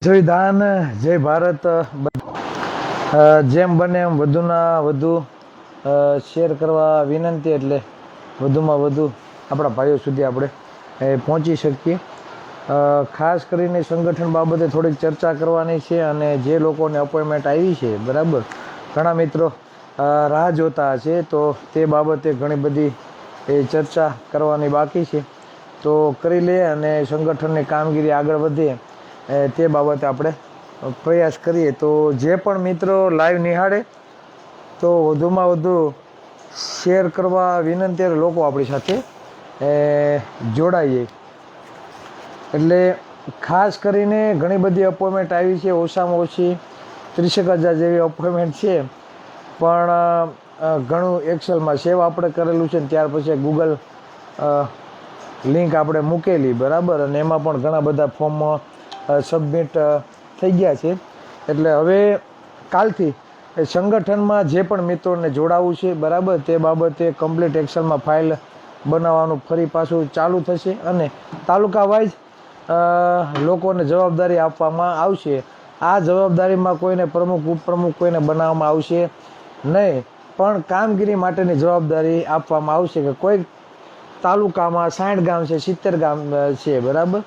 સંવિધાન જય ભારત જેમ બને એમ વધુના વધુ શેર કરવા વિનંતી, એટલે વધુમાં વધુ આપણા ભાઈઓ સુધી આપણે પહોંચી શકીએ. ખાસ કરીને સંગઠન બાબતે થોડીક ચર્ચા કરવાની છે, અને જે લોકોને અપોઇન્ટમેન્ટ આવી છે, બરાબર, ઘણા મિત્રો રાહ જોતા હશે, તો તે બાબતે ઘણી બધી ચર્ચા કરવાની બાકી છે. તો કરી લે અને સંગઠનની કામગીરી આગળ વધે તે બાબતે આપણે પ્રયાસ કરીએ. તો જે પણ મિત્રો લાઈવ નિહાળે તો વધુમાં વધુ શેર કરવા વિનંતી, લોકો આપણી સાથે જોડાઈએ. એટલે ખાસ કરીને ઘણી બધી અપોઇન્ટમેન્ટ આવી છે, ઓછામાં ઓછી 30,000 જેવી અપોઇન્ટમેન્ટ છે, પણ ઘણું એક્સેલમાં સેવ આપણે કરેલું છે, ત્યાર પછી ગૂગલ લિંક આપણે મૂકેલી, બરાબર, અને એમાં પણ ઘણા બધા ફોર્મ સબમિટ થઈ ગયા છે. એટલે હવે કાલથી સંગઠનમાં જે પણ મિત્રોને જોડાવવું છે, બરાબર, તે બાબતે કમ્પ્લીટ એક્સેલમાં ફાઇલ બનાવવાનું ફરી પાછું ચાલુ થશે, અને તાલુકા વાઇઝ લોકોને જવાબદારી આપવામાં આવશે. આ જવાબદારીમાં કોઈને પ્રમુખ ઉપપ્રમુખ કોઈને બનાવવામાં આવશે નહીં, પણ કામગીરી માટેની જવાબદારી આપવામાં આવશે. કે કોઈ તાલુકામાં 60 ગામ છે, 70 ગામ છે, બરાબર,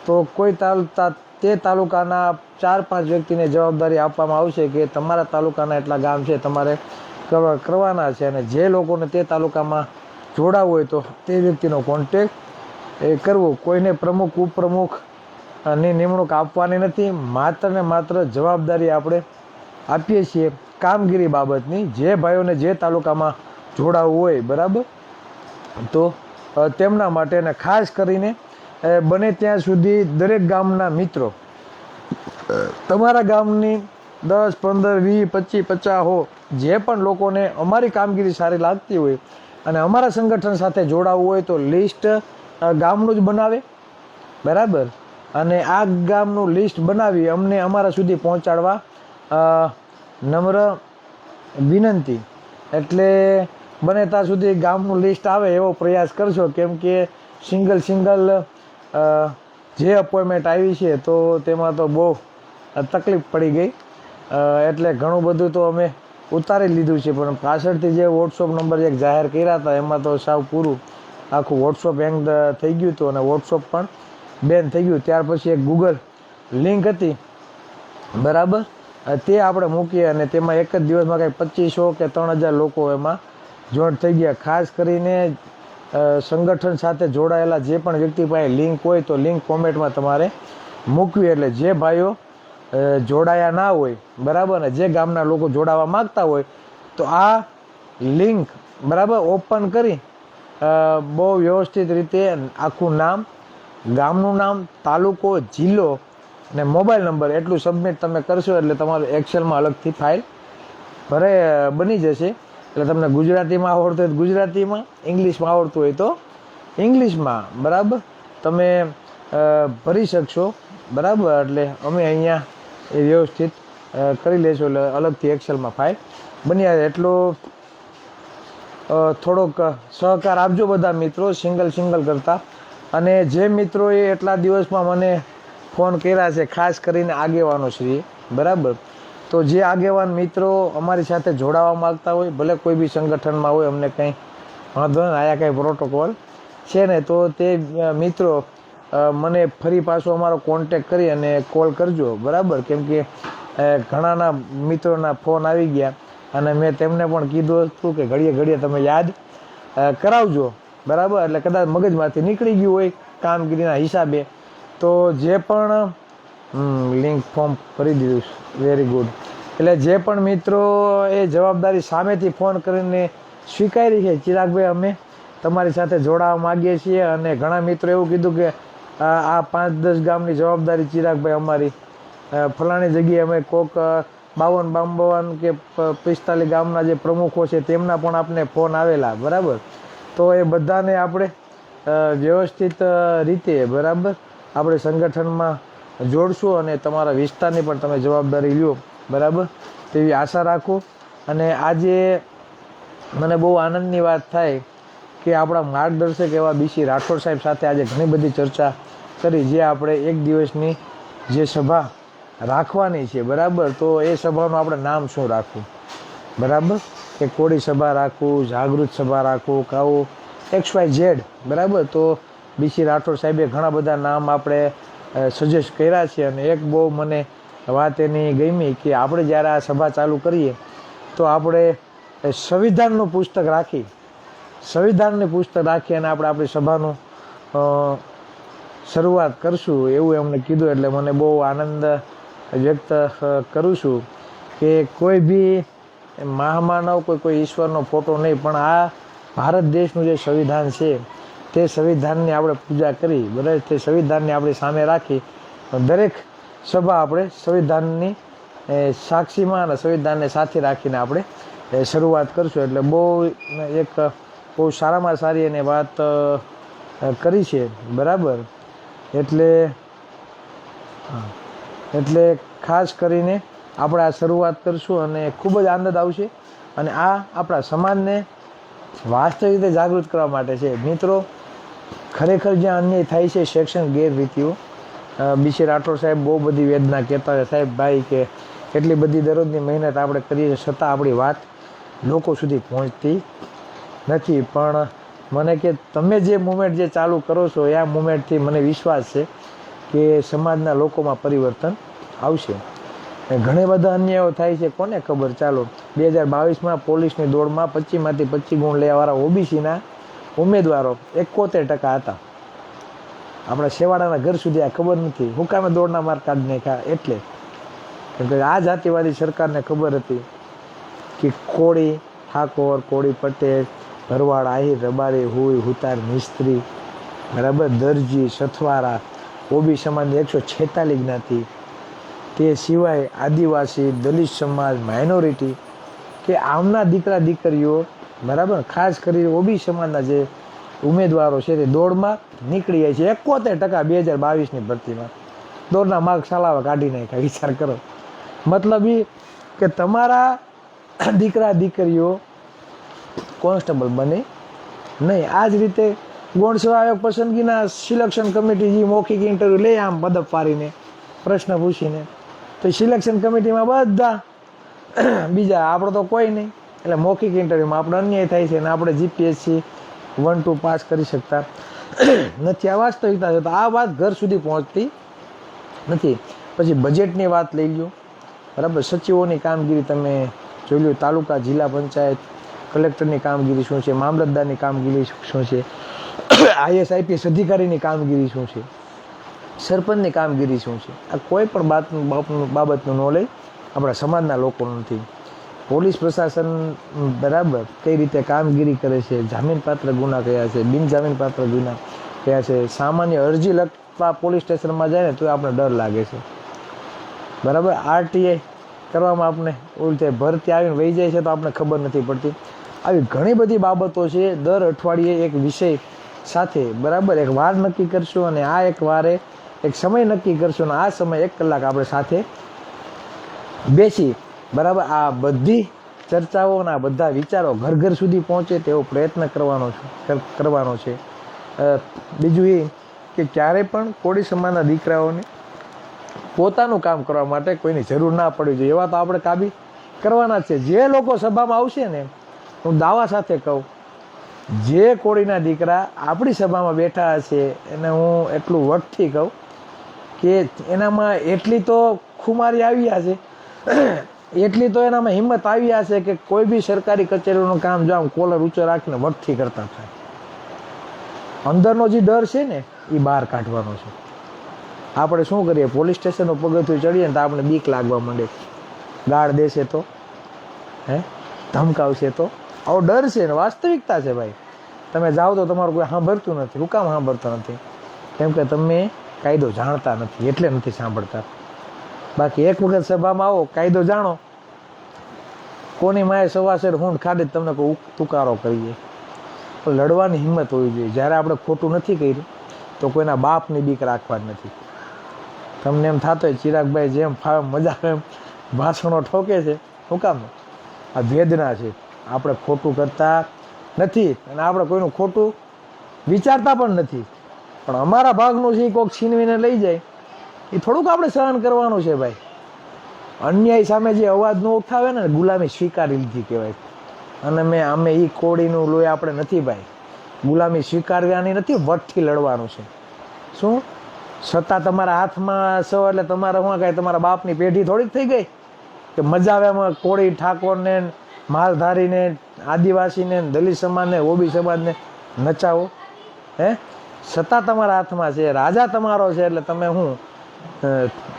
તો કોઈ તે તાલુકાના 4-5 વ્યક્તિને જવાબદારી આપવામાં આવશે કે તમારા તાલુકાના એટલા ગામ છે, તમારે કરવાના છે, અને જે લોકોને તે તાલુકામાં જોડાવવું હોય તો તે વ્યક્તિનો કોન્ટેક કરવો. કોઈને પ્રમુખ ઉપપ્રમુખની નિમણૂક આપવાની નથી, માત્ર ને માત્ર જવાબદારી આપણે આપીએ છીએ કામગીરી બાબતની. જે ભાઈઓને જે તાલુકામાં જોડાવવું હોય, બરાબર, તો તેમના માટે, અને ખાસ કરીને બને ત્યાં સુધી દરેક ગામના મિત્રો, તમારા ગામની 10, 15, 20, 25, 50 હો, જે પણ લોકોને અમારી કામગીરી સારી લાગતી હોય અને અમારા સંગઠન સાથે જોડાવવું હોય, તો લિસ્ટ ગામનું જ બનાવે, બરાબર, અને આ ગામનું લિસ્ટ બનાવી અમને અમારા સુધી પહોંચાડવા નમ્ર વિનંતી. એટલે બને ત્યાં સુધી ગામનું લિસ્ટ આવે એવો પ્રયાસ કરશો, કેમ કે સિંગલ જે અપોઇન્ટમેન્ટ આવી છે, તો તેમાં તો બહુ તકલીફ પડી ગઈ. એટલે ઘણું બધું તો અમે ઉતારી લીધું છે, પણ પાછળથી જે વોટ્સઅપ નંબર એક જાહેર કર્યા હતા, એમાં તો સાવ પૂરું આખું વોટ્સઅપ હેંગ થઈ ગયું હતું, અને વોટ્સઅપ પણ બેન થઈ ગયું. ત્યાર પછી એક ગૂગલ લિંક હતી, બરાબર, તે આપણે મૂકીએ, અને તેમાં એક જ દિવસમાં કંઈક 2500 કે 3000 લોકો એમાં જોઈન્ટ થઈ ગયા. ખાસ કરીને સંગઠન સાથે જોડાયેલા જે પણ વ્યક્તિ પાસે લિંક હોય, તો લિંક કોમેન્ટમાં તમારે મૂકવી. એટલે જે ભાઈઓ જોડાયા ના હોય, બરાબર, ને જે ગામના લોકો જોડાવા માગતા હોય, તો આ લિંક, બરાબર, ઓપન કરી બહુ વ્યવસ્થિત રીતે આખું નામ, ગામનું નામ, તાલુકો, જિલ્લો ને મોબાઈલ નંબર એટલું સબમિટ તમે કરશો, એટલે તમારું એક્સેલમાં અલગથી ફાઇલ બની જશે. એટલે તમને ગુજરાતીમાં આવડતું હોય તો ગુજરાતીમાં, ઇંગ્લિશમાં આવડતું હોય તો ઇંગ્લિશમાં, બરાબર, તમે ભરી શકશો, બરાબર. એટલે અમે અહીંયા એ વ્યવસ્થિત કરી લેશો, એટલે અલગથી એક્સેલમાં ફાઇલ બની આવે. એટલો થોડોક સહકાર આપજો બધા મિત્રો, સિંગલ કરતા. અને જે મિત્રોએ એટલા દિવસમાં મને ફોન કર્યા છે, ખાસ કરીને આગેવાનો શ્રી, બરાબર, તો જે આગેવાન મિત્રો અમારી સાથે જોડાવા માગતા હોય, ભલે કોઈ બી સંગઠનમાં હોય, અમને કંઈ વાંધો નહીં, આયા કંઈ પ્રોટોકોલ છે ને, તો તે મિત્રો મને ફરી પાછો અમારો કોન્ટેક કરી અને કોલ કરજો, બરાબર, કેમ કે ઘણાના મિત્રોના ફોન આવી ગયા, અને મેં તેમને પણ કીધું હતું કે ઘડીએ તમે યાદ કરાવજો, બરાબર. એટલે કદાચ મગજમાંથી નીકળી ગયું હોય કામગીરીના હિસાબે, તો જે પણ લિંક ફોર્મ ભરી દીધું, વેરી ગુડ. એટલે જે પણ મિત્રો એ જવાબદારી સામેથી ફોન કરીને સ્વીકારી છે, ચિરાગભાઈ અમે તમારી સાથે જોડાવા માગીએ છીએ, અને ઘણા મિત્રો એવું કીધું કે આ 5-10 ગામની જવાબદારી ચિરાગભાઈ અમારી, ફલાણી જગ્યાએ અમે કોક 52 કે 45 ગામના જે પ્રમુખો છે, તેમના પણ આપણે ફોન આવેલા, બરાબર. તો એ બધાને આપણે વ્યવસ્થિત રીતે, બરાબર, આપણે સંગઠનમાં જોડશું, અને તમારા વિસ્તારની પણ તમે જવાબદારી લ્યો, બરાબર, તેવી આશા રાખું. અને આજે મને બહુ આનંદની વાત થાય કે આપણા માર્ગદર્શક એવા BC રાઠોડ સાહેબ સાથે આજે ઘણી બધી ચર્ચા કરી, જે આપણે એક દિવસની જે સભા રાખવાની છે, બરાબર, તો એ સભાનું આપણે નામ શું રાખવું, બરાબર, કે કોળી સભા રાખવું, જાગૃત સભા રાખવું, કાવું XYZ, બરાબર. તો BC રાઠોડ સાહેબે ઘણા બધા નામ આપણે સજેસ્ટ કર્યા છે, અને એક બહુ મને વાત એની ગમી કે આપણે જ્યારે આ સભા ચાલુ કરીએ તો આપણે સંવિધાનનું પુસ્તક રાખી, સંવિધાનની પુસ્તક રાખી અને આપણે આપણી સભાનું શરૂઆત કરશું એવું એમને કીધું. એટલે મને બહુ આનંદ વ્યક્ત કરું છું કે કોઈ બી મહામાનવ, કોઈ ઈશ્વરનો ફોટો નહીં, પણ આ ભારત દેશનું જે સંવિધાન છે તે સંવિધાનની આપણે પૂજા કરી, બરાબર, તે સંવિધાનને આપણી સામે રાખી દરેક સભા આપણે સંવિધાનની સાક્ષીમાં અને સંવિધાનને સાથે રાખીને આપણે શરૂઆત કરશું. એટલે બહુ સારામાં સારી એને વાત કરી છે, બરાબર. એટલે ખાસ કરીને આપણે આ શરૂઆત કરશું અને ખૂબ જ આનંદ આવશે, અને આ આપણા સમાજને વાસ્તવિક રીતે જાગૃત કરવા માટે છે. મિત્રો, ખરેખર જ્યાં અન્યાય થાય છે, શૈક્ષણિક ગેરરીતિઓ, BC રાઠોડ સાહેબ બહુ બધી વેદના કહેતા હોય, સાહેબ ભાઈ કે એટલી બધી દરરોજની મહેનત આપણે કરીએ છતાં આપણી વાત લોકો સુધી પહોંચતી નથી. પણ મને કે તમે જે મુવમેન્ટ જે ચાલુ કરો છો એ આ મુવમેન્ટથી મને વિશ્વાસ છે કે સમાજના લોકોમાં પરિવર્તન આવશે. ઘણા બધા અન્યાયો થાય છે, કોને ખબર. ચાલો 2022માં પોલીસની દોડમાં 25માંથી 25 ગુણ લેવાવાળા OBCના ઉમેદવારો 71% હતા. આપણા શેવાડાના ઘર સુધી આ ખબર નથી, હું કામે દોડના માર્ક કાઢી નાખ્યા, એટલે કેમ કે આ જાતિવાદી સરકારને ખબર હતી કે કોળી ઠાકોર, કોળી પટેલ, ભરવાડ, આહિર, રબારી, હુઈ, હુતાર, મિસ્ત્રી, બરાબર, દરજી, સથવારા, OBC સમાજની 146 જ્ઞાતિ, તે સિવાય આદિવાસી, દલિત સમાજ, માઇનોરિટી, કે આમના દીકરા દીકરીઓ, બરાબર, ખાસ કરી OBC સમાજના જે ઉમેદવારો છે તે દોડમાં નીકળી જાય છે. 71% 2022ની ભરતીમાં દોડના માર્ક સાલાવા કાઢી નાખ્યા. વિચાર કરો. મતલબ એ કે તમારા દીકરા દીકરીઓ કોન્સ્ટેબલ બને નહીં. આ જ રીતે ગૌણ સેવા આયોગ પસંદગીના સિલેક્શન કમિટી જે મૌખિક ઇન્ટરવ્યૂ લે આમ પદપ પાડીને પ્રશ્ન પૂછીને, તો સિલેક્શન કમિટીમાં બધા બીજા, આપણો તો કોઈ નહીં. એટલે મૌખિક ઇન્ટરવ્યૂમાં આપણે અન્યાય થાય છે અને આપણે GPSC 1-2 પાસ કરી શકતા નથી. આ વાસ્તવિકતા છે. તો આ વાત ઘર સુધી પહોંચતી નથી. પછી બજેટની વાત લઈ લો, બરાબર, સચિવોની કામગીરી તમે જોઈ લો, તાલુકા, જિલ્લા પંચાયત, કલેક્ટરની કામગીરી શું છે, મામલતદારની કામગીરી શું છે, IS-IPS અધિકારીની કામગીરી શું છે, સરપંચની કામગીરી શું છે. આ કોઈ પણ બાબતનું નોલેજ આપણા સમાજના લોકોનું નથી. પોલીસ પ્રશાસન, બરાબર, કઈ રીતે કામગીરી કરે છે, જામીનપાત્ર ગુના કયા છે, બિનજામીનપાત્ર ગુના કયા છે. સામાન્ય અરજી લખવા પોલીસ સ્ટેશનમાં જાય ને તો આપણે ડર લાગે છે, બરાબર. RTI કરવામાં આપણે ઉલટે ભરતી આવીને વહી જાય છે તો આપણે ખબર નથી પડતી. આવી ઘણી બધી બાબતો છે. દર અઠવાડિયે એક વિષય સાથે, બરાબર, એક વાર નક્કી કરશું અને આ એક વારે એક સમય નક્કી કરશું અને આ સમય 1 કલાક આપણે સાથે બેસી, બરાબર, આ બધી ચર્ચાઓ અને આ બધા વિચારો ઘર ઘર સુધી પહોંચે તેવો પ્રયત્ન કરવાનો છે. બીજું એ કે ક્યારેય પણ કોળી સમાજના દીકરાઓને પોતાનું કામ કરવા માટે કોઈની જરૂર ના પડવી જોઈએ. એવા તો આપણે કાબી કરવાના છે. જે લોકો સભામાં આવશે ને, હું દાવા સાથે કહું, જે કોળીના દીકરા આપણી સભામાં બેઠા હશે એને હું એટલું વટથી કહું કે એનામાં એટલી તો ખુમારી આવી હશે, એટલી તો એનામાં હિંમત આવી હશે કે કોઈ બી સરકારી કચેરીનું કામ જો આમ કોલર ઊંચો રાખીને વટથી કરતા થાય. અંદરનો જે ડર છે ને એ બહાર કાઢવાનો છે. આપણે શું કરીએ, પોલીસ સ્ટેશનનું પગથિયું ચડીએ ને તો આપણે બીક લાગવા માંડે, ગાળ દેશે તો, ધમકાવશે તો. આવો ડર છે ને વાસ્તવિકતા છે ભાઈ. તમે જાઓ તો તમારું કોઈ સાંભળતું નથી. હું કામ સાંભળતા નથી? કેમ કે તમે કાયદો જાણતા નથી એટલે નથી સાંભળતા. બાકી એક વખત સભામાં આવો, કાયદો જાણો, કોની માએ સવાસેર હુંડ ખાડી તમને કોઈ તુકારો કરીએ. પણ લડવાની હિંમત હોવી જોઈએ. જ્યારે આપણે ખોટું નથી કર્યું તો કોઈના બાપની બીક રાખવાની નથી. તમને એમ થતો હોય ચિરાગભાઈ જેમ ફાવે મજા આવે એમ ભાષણો ઠોકે છે, શું કામ? આ વેદના છે. આપણે ખોટું કરતા નથી અને આપણે કોઈનું ખોટું વિચારતા પણ નથી. પણ અમારા ભાગનું છે કોઈક છીનવીને લઈ જાય એ થોડુંક આપણે સહન કરવાનું છે ભાઈ. અન્યાય સામે જે અવાજ ન ઉઠાવે ને ગુલામી સ્વીકારી લીધી કહેવાય. અને અમે એ કોળીનું લોહી આપણે નથી ભાઈ, ગુલામી સ્વીકારવાની નથી, વટથી લડવાનું છે. શું સત્તા તમારા હાથમાં છો એટલે તમારે શું કાંઈ તમારા બાપની પેઢી થોડીક થઈ ગઈ કે મજા આવે એમાં કોળી ઠાકોરને માલધારીને આદિવાસીને દલિત સમાજને ઓબી સમાજને નચાવો? હે, સત્તા તમારા હાથમાં છે, રાજા તમારો છે, એટલે તમે શું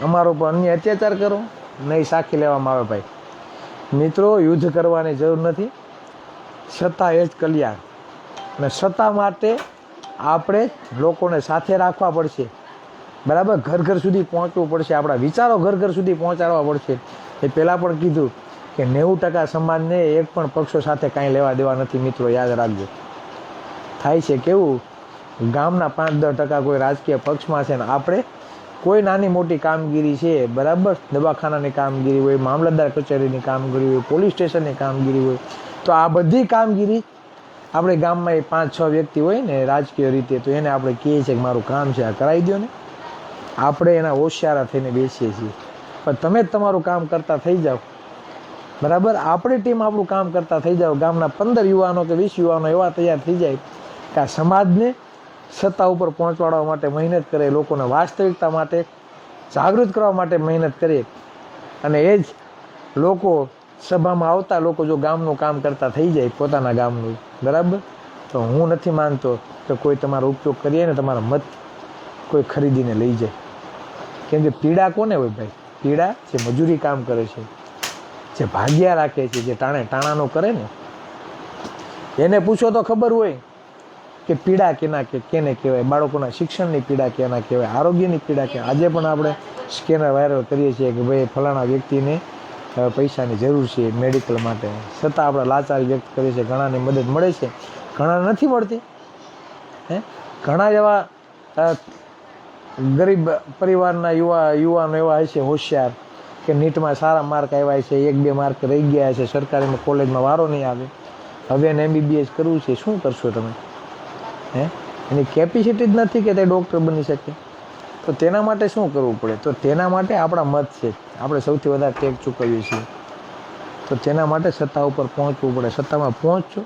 અમારો પર અન્ય અત્યાચાર કરો? નહીં, સાખી લેવામાં આવે ભાઈ. મિત્રો, યુદ્ધ કરવાની જરૂર નથી, સત્તા એ જ કલ્યાણ. અને સત્તા માટે આપણે લોકોને સાથે રાખવા પડશે, બરાબર, ઘર ઘર સુધી પહોંચવું પડશે, આપણા વિચારો ઘર ઘર સુધી પહોંચાડવા પડશે. એ પહેલાં પણ કીધું કે 90% સમાજને એક પણ પક્ષો સાથે કાંઈ લેવા દેવા નથી. મિત્રો, યાદ રાખજો. થાય છે કેવું, ગામના 5-10% કોઈ રાજકીય પક્ષમાં છે ને આપણે કોઈ નાની મોટી કામગીરી છે, બરાબર, દવાખાનાની કામગીરી હોય, મામલતદાર કચેરીની કામગીરી હોય, પોલીસ સ્ટેશનની કામગીરી હોય, તો આ બધી કામગીરી આપણે ગામમાં 5-6 વ્યક્તિ હોય ને રાજકીય રીતે, તો એને આપણે કહીએ છીએ કે મારું કામ છે, આ કરાવી દો ને. આપણે એના હોશિયારા થઈને બેસીએ છીએ, પણ તમે જ તમારું કામ કરતા થઈ જાઓ, બરાબર. આપણી ટીમ આપણું કામ કરતા થઈ જાઓ, ગામના 15 યુવાનો કે 20 યુવાનો એવા તૈયાર થઈ જાય કે આ સમાજને સત્તા ઉપર પહોંચવાડવા માટે મહેનત કરે, લોકોને વાસ્તવિકતા માટે જાગૃત કરવા માટે મહેનત કરે. અને એ જ લોકો સભામાં આવતા લોકો જો ગામનું કામ કરતા થઈ જાય, પોતાના ગામનું, બરાબર, તો હું નથી માનતો કે કોઈ તમારો ઉપયોગ કરીએ ને તમારા મત કોઈ ખરીદીને લઈ જાય. કેમ કે પીડા કોને હોય ભાઈ? પીડા જે મજૂરી કામ કરે છે, જે ભાગ્યા રાખે છે, જે ટાણાનું કરે ને, એને પૂછો તો ખબર હોય કે પીડા કેને કહેવાય. બાળકોના શિક્ષણની પીડા કેના કહેવાય, આરોગ્યની પીડા કહેવાય. આજે પણ આપણે સ્કેનર વાયરલ કરીએ છીએ કે ભાઈ ફલાણા વ્યક્તિને પૈસાની જરૂર છે મેડિકલ માટે, છતાં આપણે લાચારી વ્યક્ત કરીએ છીએ. ઘણાની મદદ મળે છે, ઘણા નથી મળતી. ઘણા એવા ગરીબ પરિવારના યુવાનો એવા હશે હોશિયાર કે નીટમાં સારા માર્ક આવ્યા છે, 1-2 માર્ક રહી ગયા છે, સરકારી કોલેજમાં વારો નહીં આવે, હવે એને MBBS કરવું છે, શું કરશો તમે? એની કેપેસિટી જ નથી કે તે ડૉક્ટર બની શકે. તો તેના માટે શું કરવું પડે? તો તેના માટે આપણા મત છે, આપણે સૌથી વધારે ટેક્સ ચૂકવીએ છીએ. તો તેના માટે સત્તા ઉપર પહોંચવું પડે. સત્તામાં પહોંચજો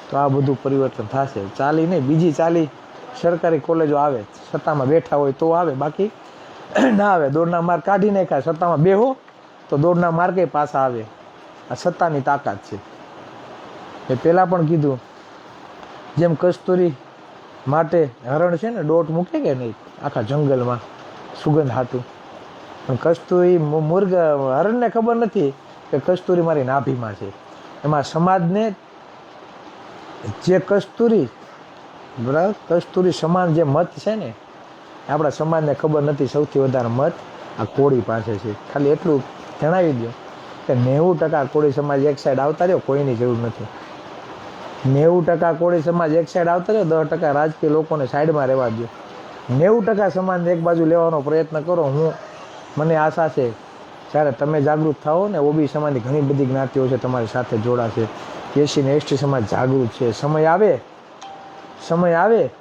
તો આ બધું પરિવર્તન થશે. ચાલી નહીં, બીજી ચાલી સરકારી કોલેજો આવે, સત્તામાં બેઠા હોય તો આવે, બાકી ના આવે. દોડના માર્ક કાઢી નાખ્યા, સત્તામાં બેહો તો દોડના માર્કે પાછા આવે. આ સત્તાની તાકાત છે. એ પહેલાં પણ કીધું, જેમ કસ્તુરી માટે હરણ છે ને દોટ મૂકે કે નહીં આખા જંગલમાં સુગંધ હાટું, પણ કસ્તુરી હરણને ખબર નથી કે કસ્તુરી મારી નાભીમાં છે. એમાં સમાજને જે કસ્તુરી, બરાબર, કસ્તુરી સમાન જે મત છે ને, આપણા સમાજને ખબર નથી સૌથી વધારે મત આ કોળી પાસે છે. ખાલી એટલું જણાવી દો કે 90% કોળી સમાજ એક સાઈડ આવતા રહ્યો, કોઈની જરૂર નથી. 90% કોળી સમાજ એક સાઈડ આવતા રહ્યો, 10% રાજકીય લોકોને સાઈડમાં રહેવા દો. 90% સમાજને એક બાજુ લેવાનો પ્રયત્ન કરો. મને આશા છે જ્યારે તમે જાગૃત થાઓ ને, ઓબી સમાજની ઘણી બધી જ્ઞાતિઓ છે તમારી સાથે જોડાશે, SC ને ST સમાજ જાગૃત છે. સમય આવે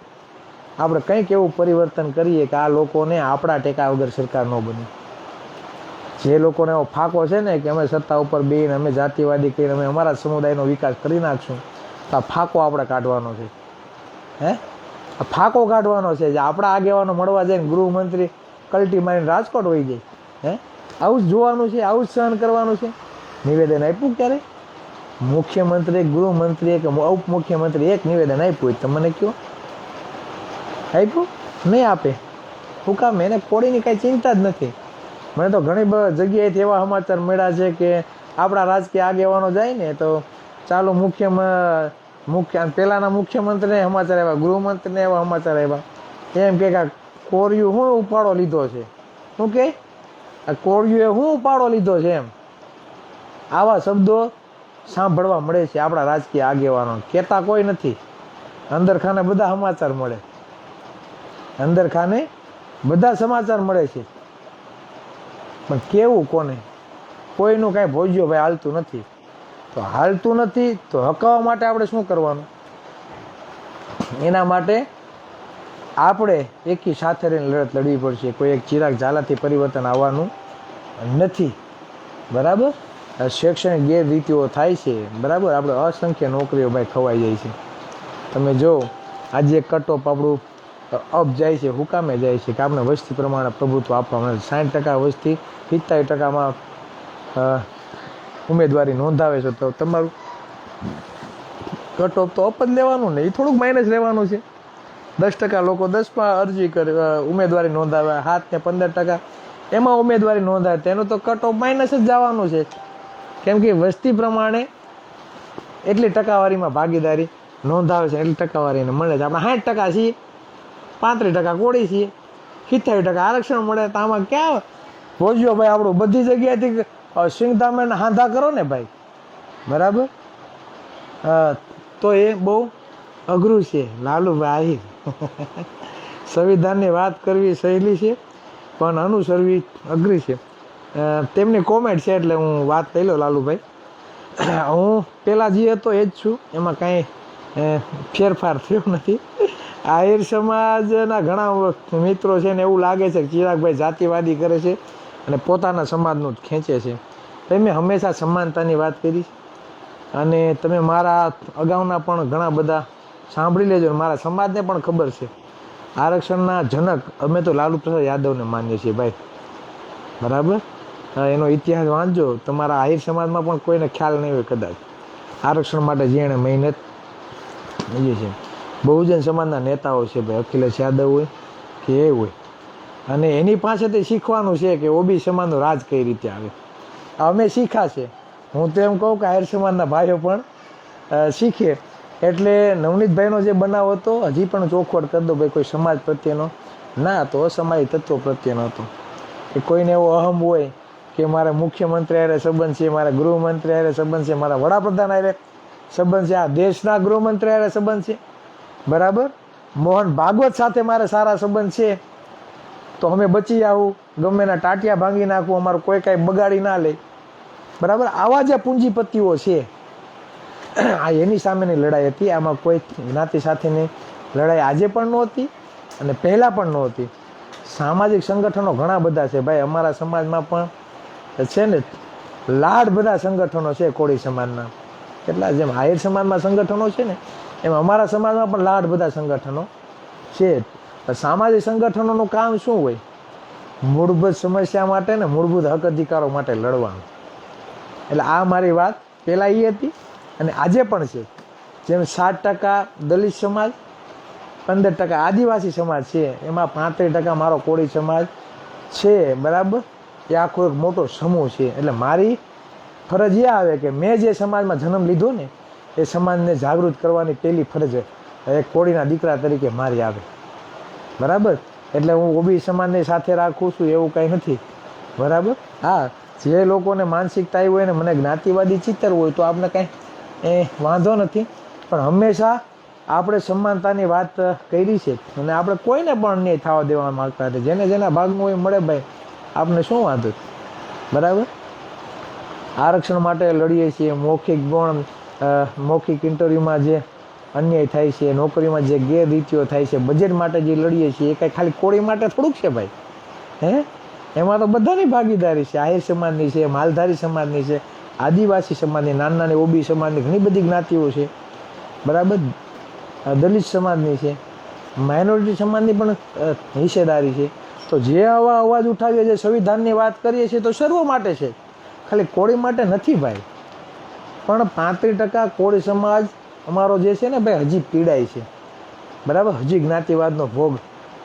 આપણે કંઈક એવું પરિવર્તન કરીએ કે આ લોકોને આપણા ટેકા વગર સરકાર ન બને. જે લોકોને એવો ફાંકો છે ને કે અમે સત્તા ઉપર બેહીને અમે જાતિવાદી કરીને અમે અમારા સમુદાયનો વિકાસ કરી નાખશું, તો આ ફાંકો આપણે કાઢવાનો છે. આ ફાંકો કાઢવાનો છે. જે આપણા આગેવાનો મળવા જાય ને ગૃહમંત્રી કલટી મારીને રાજકોટ વહી જાય, આવું જ જોવાનું છે, આવું જ સહન કરવાનું છે. નિવેદન આપ્યું ક્યારે મુખ્યમંત્રી, ગૃહમંત્રી કે ઉપમુખ્યમંત્રી એક નિવેદન આપ્યું હોય તો મને કહો, આપ્યું? નહીં આપે. શું કામ? એને કોળીની કાંઈ ચિંતા જ નથી. મને તો ઘણી જગ્યાએથી એવા સમાચાર મળ્યા છે કે આપણા રાજકીય આગેવાનો જાય ને તો ચાલો પહેલાંના મુખ્યમંત્રીને સમાચાર આવ્યા, ગૃહમંત્રીને એવા સમાચાર આવ્યા, એમ કે કોળિયું શું ઉપાડો લીધો છે, શું કે આ કોળિયુએ શું ઉપાડો લીધો છે, એમ આવા શબ્દો સાંભળવા મળે છે આપણા રાજકીય આગેવાનો. કહેતા કોઈ નથી, અંદરખાને બધા સમાચાર મળે, અંદરખાને બધા સમાચાર મળે છે, પણ કેવું કોને? કોઈનું કાંઈ ભોજ્યો ભાઈ હાલતું નથી. તો હાલતું નથી તો હકાવવા માટે આપણે શું કરવાનું? એના માટે આપણે એકી સાથે રહીને લડત લડવી પડશે. કોઈ એક ચિરાગ ઝાલાથી પરિવર્તન આવવાનું નથી. બરાબર. શૈક્ષણિક ગેરરીતિઓ થાય છે, બરાબર. આપણે અસંખ્ય નોકરીઓ ભાઈ ખવાઈ જાય છે. તમે જો આજે કટ ઓફ આપણું અપ જાય છે, હુકામે જાય છે કે આપણે વસ્તી પ્રમાણે પ્રભુત્વ આપવા મળે. 60% વસ્તી 45%માં ઉમેદવારી નોંધાવે છે, તો તમારું કટ ઓફ તો અપ જ લેવાનું ને, એ થોડુંક માઇનસ લેવાનું છે. 10% લોકો 10માં અરજી કરે, ઉમેદવારી નોંધાવે, 7 ને 15% એમાં ઉમેદવારી નોંધાવે, તેનું તો કટ ઓફ માઇનસ જ જવાનું છે. કેમ કે વસ્તી પ્રમાણે એટલી ટકાવારીમાં ભાગીદારી નોંધાવે છે, એટલી ટકાવારીને મળે છે. આપણે 60% છીએ, 35% કોળી છીએ, 70% આરક્ષણ મળે, તો આમાં ક્યાં ભોજ્યો ભાઈ આપણું બધી જગ્યાએથી સિંગધામે હાંધા કરો ને ભાઈ, બરાબર. તો એ બહુ અઘરું છે લાલુભાઈ. સંવિધાનની વાત કરવી સહેલી છે પણ અનુસરવી અઘરી છે. તેમની કોમેન્ટ છે એટલે હું વાત કહી લો લાલુભાઈ. હું પહેલાં જે હતો એ જ છું, એમાં કાંઈ ફેરફાર થયો નથી. આહિર સમાજના ઘણા મિત્રો છે ને એવું લાગે છે કે ચિરાગભાઈ જાતિવાદી કરે છે અને પોતાના સમાજનું જ ખેંચે છે. ભાઈ મેં હંમેશા સમાનતાની વાત કરી અને તમે મારા અગાઉના પણ ઘણા બધા સાંભળી લેજો. મારા સમાજને પણ ખબર છે આરક્ષણના જનક અમે તો લાલુ પ્રસાદ યાદવને માનીએ છીએ ભાઈ, બરાબર. એનો ઇતિહાસ વાંચજો, તમારા આહિર સમાજમાં પણ કોઈને ખ્યાલ નહીં હોય કદાચ આરક્ષણ માટે જેણે મહેનત એ છે. બહુજન સમાજના નેતાઓ છે ભાઈ, અખિલેશ યાદવ હોય કે એ હોય, અને એની પાસેથી શીખવાનું છે કે ઓબી સમાજનું રાજ કઈ રીતે આવે. અમે શીખ્યા છે. હું તો એમ કહું કે આહિર સમાજના ભાઈઓ પણ શીખે. એટલે નવનીતભાઈનો જે બનાવ હતો હજી પણ ચોખવટ કરી દો ભાઈ, કોઈ સમાજ પ્રત્યેનો ના હતો, અસમાજી તત્વો પ્રત્યેનો હતો. કે કોઈને એવો અહમ હોય કે મારે મુખ્યમંત્રી હારે સંબંધ છે, મારા ગૃહમંત્રી હારે સંબંધ છે, મારા વડાપ્રધાન હારે સંબંધ છે, આ દેશના ગૃહમંત્રી હારે સંબંધ છે, બરાબર. મોહન ભાગવત સાથે મારે સારા સંબંધ છે, તો અમે બચી આવું, ગમે એના ટાટિયા ભાંગી નાખવું, અમારું કોઈ કાંઈ બગાડી ના લે, બરાબર. આવા જે પૂંજીપતિઓ છે, આ એની સામેની લડાઈ હતી. આમાં કોઈ જ્ઞાતિ સાથેની લડાઈ આજે પણ નહોતી અને પહેલાં પણ નહોતી. સામાજિક સંગઠનો ઘણા બધા છે ભાઈ, અમારા સમાજમાં પણ છે ને લાડ બધા સંગઠનો છે કોળી સમાજના. કેટલા જેમ આહિર સમાજમાં સંગઠનો છે ને એમ અમારા સમાજમાં પણ લાડ બધા સંગઠનો છે. સામાજિક સંગઠનોનું કામ શું હોય? મૂળભૂત સમસ્યા માટે ને મૂળભૂત હક અધિકારો માટે લડવાનું. એટલે આ મારી વાત પહેલાં એ હતી અને આજે પણ છે. જેમ 60% દલિત સમાજ, 15% આદિવાસી સમાજ છે, એમાં 35% મારો કોળી સમાજ છે, બરાબર. એ આખો એક મોટો સમૂહ છે. એટલે મારી ફરજ એ આવે કે મેં જે સમાજમાં જન્મ લીધો ને એ સમાજને જાગૃત કરવાની પહેલી ફરજ એક કોળીના દીકરા તરીકે મારી આવે, બરાબર. એટલે હું ઓબી સમાજની સાથે રાખું છું એવું કંઈ નથી, બરાબર. હા, જે લોકોને માનસિકતા આવી હોય ને મને જ્ઞાતિવાદી ચિત્તર હોય તો આપણે કાંઈ વાંધો નથી, પણ હંમેશા આપણે સમાનતાની વાત કરી છે અને આપણે કોઈને પણ અન્યાય થવા દેવા માગતા નથી. જેને જેના ભાગનું હોય મળે ભાઈ, આપણે શું વાંધો, બરાબર. આરક્ષણ માટે લડીએ છીએ. મૌખિક ઇન્ટરવ્યૂમાં જે અન્યાય થાય છે, નોકરીમાં જે ગેરરીતિઓ થાય છે, બજેટ માટે જે લડીએ છીએ એ કાંઈ ખાલી કોળી માટે થોડુંક છે ભાઈ, હે? એમાં તો બધાની ભાગીદારી છે. આહિર સમાજની છે, માલધારી સમાજની છે, આદિવાસી સમાજની, નાની નાની ઓબી સમાજની, ઘણી બધી જ્ઞાતિઓ છે, બરાબર. દલિત સમાજની છે, માઇનોરિટી સમાજની પણ હિસ્સેદારી છે. તો જે આવા અવાજ ઉઠાવીએ, જે સંવિધાનની વાત કરીએ છીએ તો સર્વ માટે છે, ખાલી કોળી માટે નથી ભાઈ. પણ 35% કોળી સમાજ અમારો જે છે ને ભાઈ હજી પીડાય છે, બરાબર. હજી જ્ઞાતિવાદનો ભોગ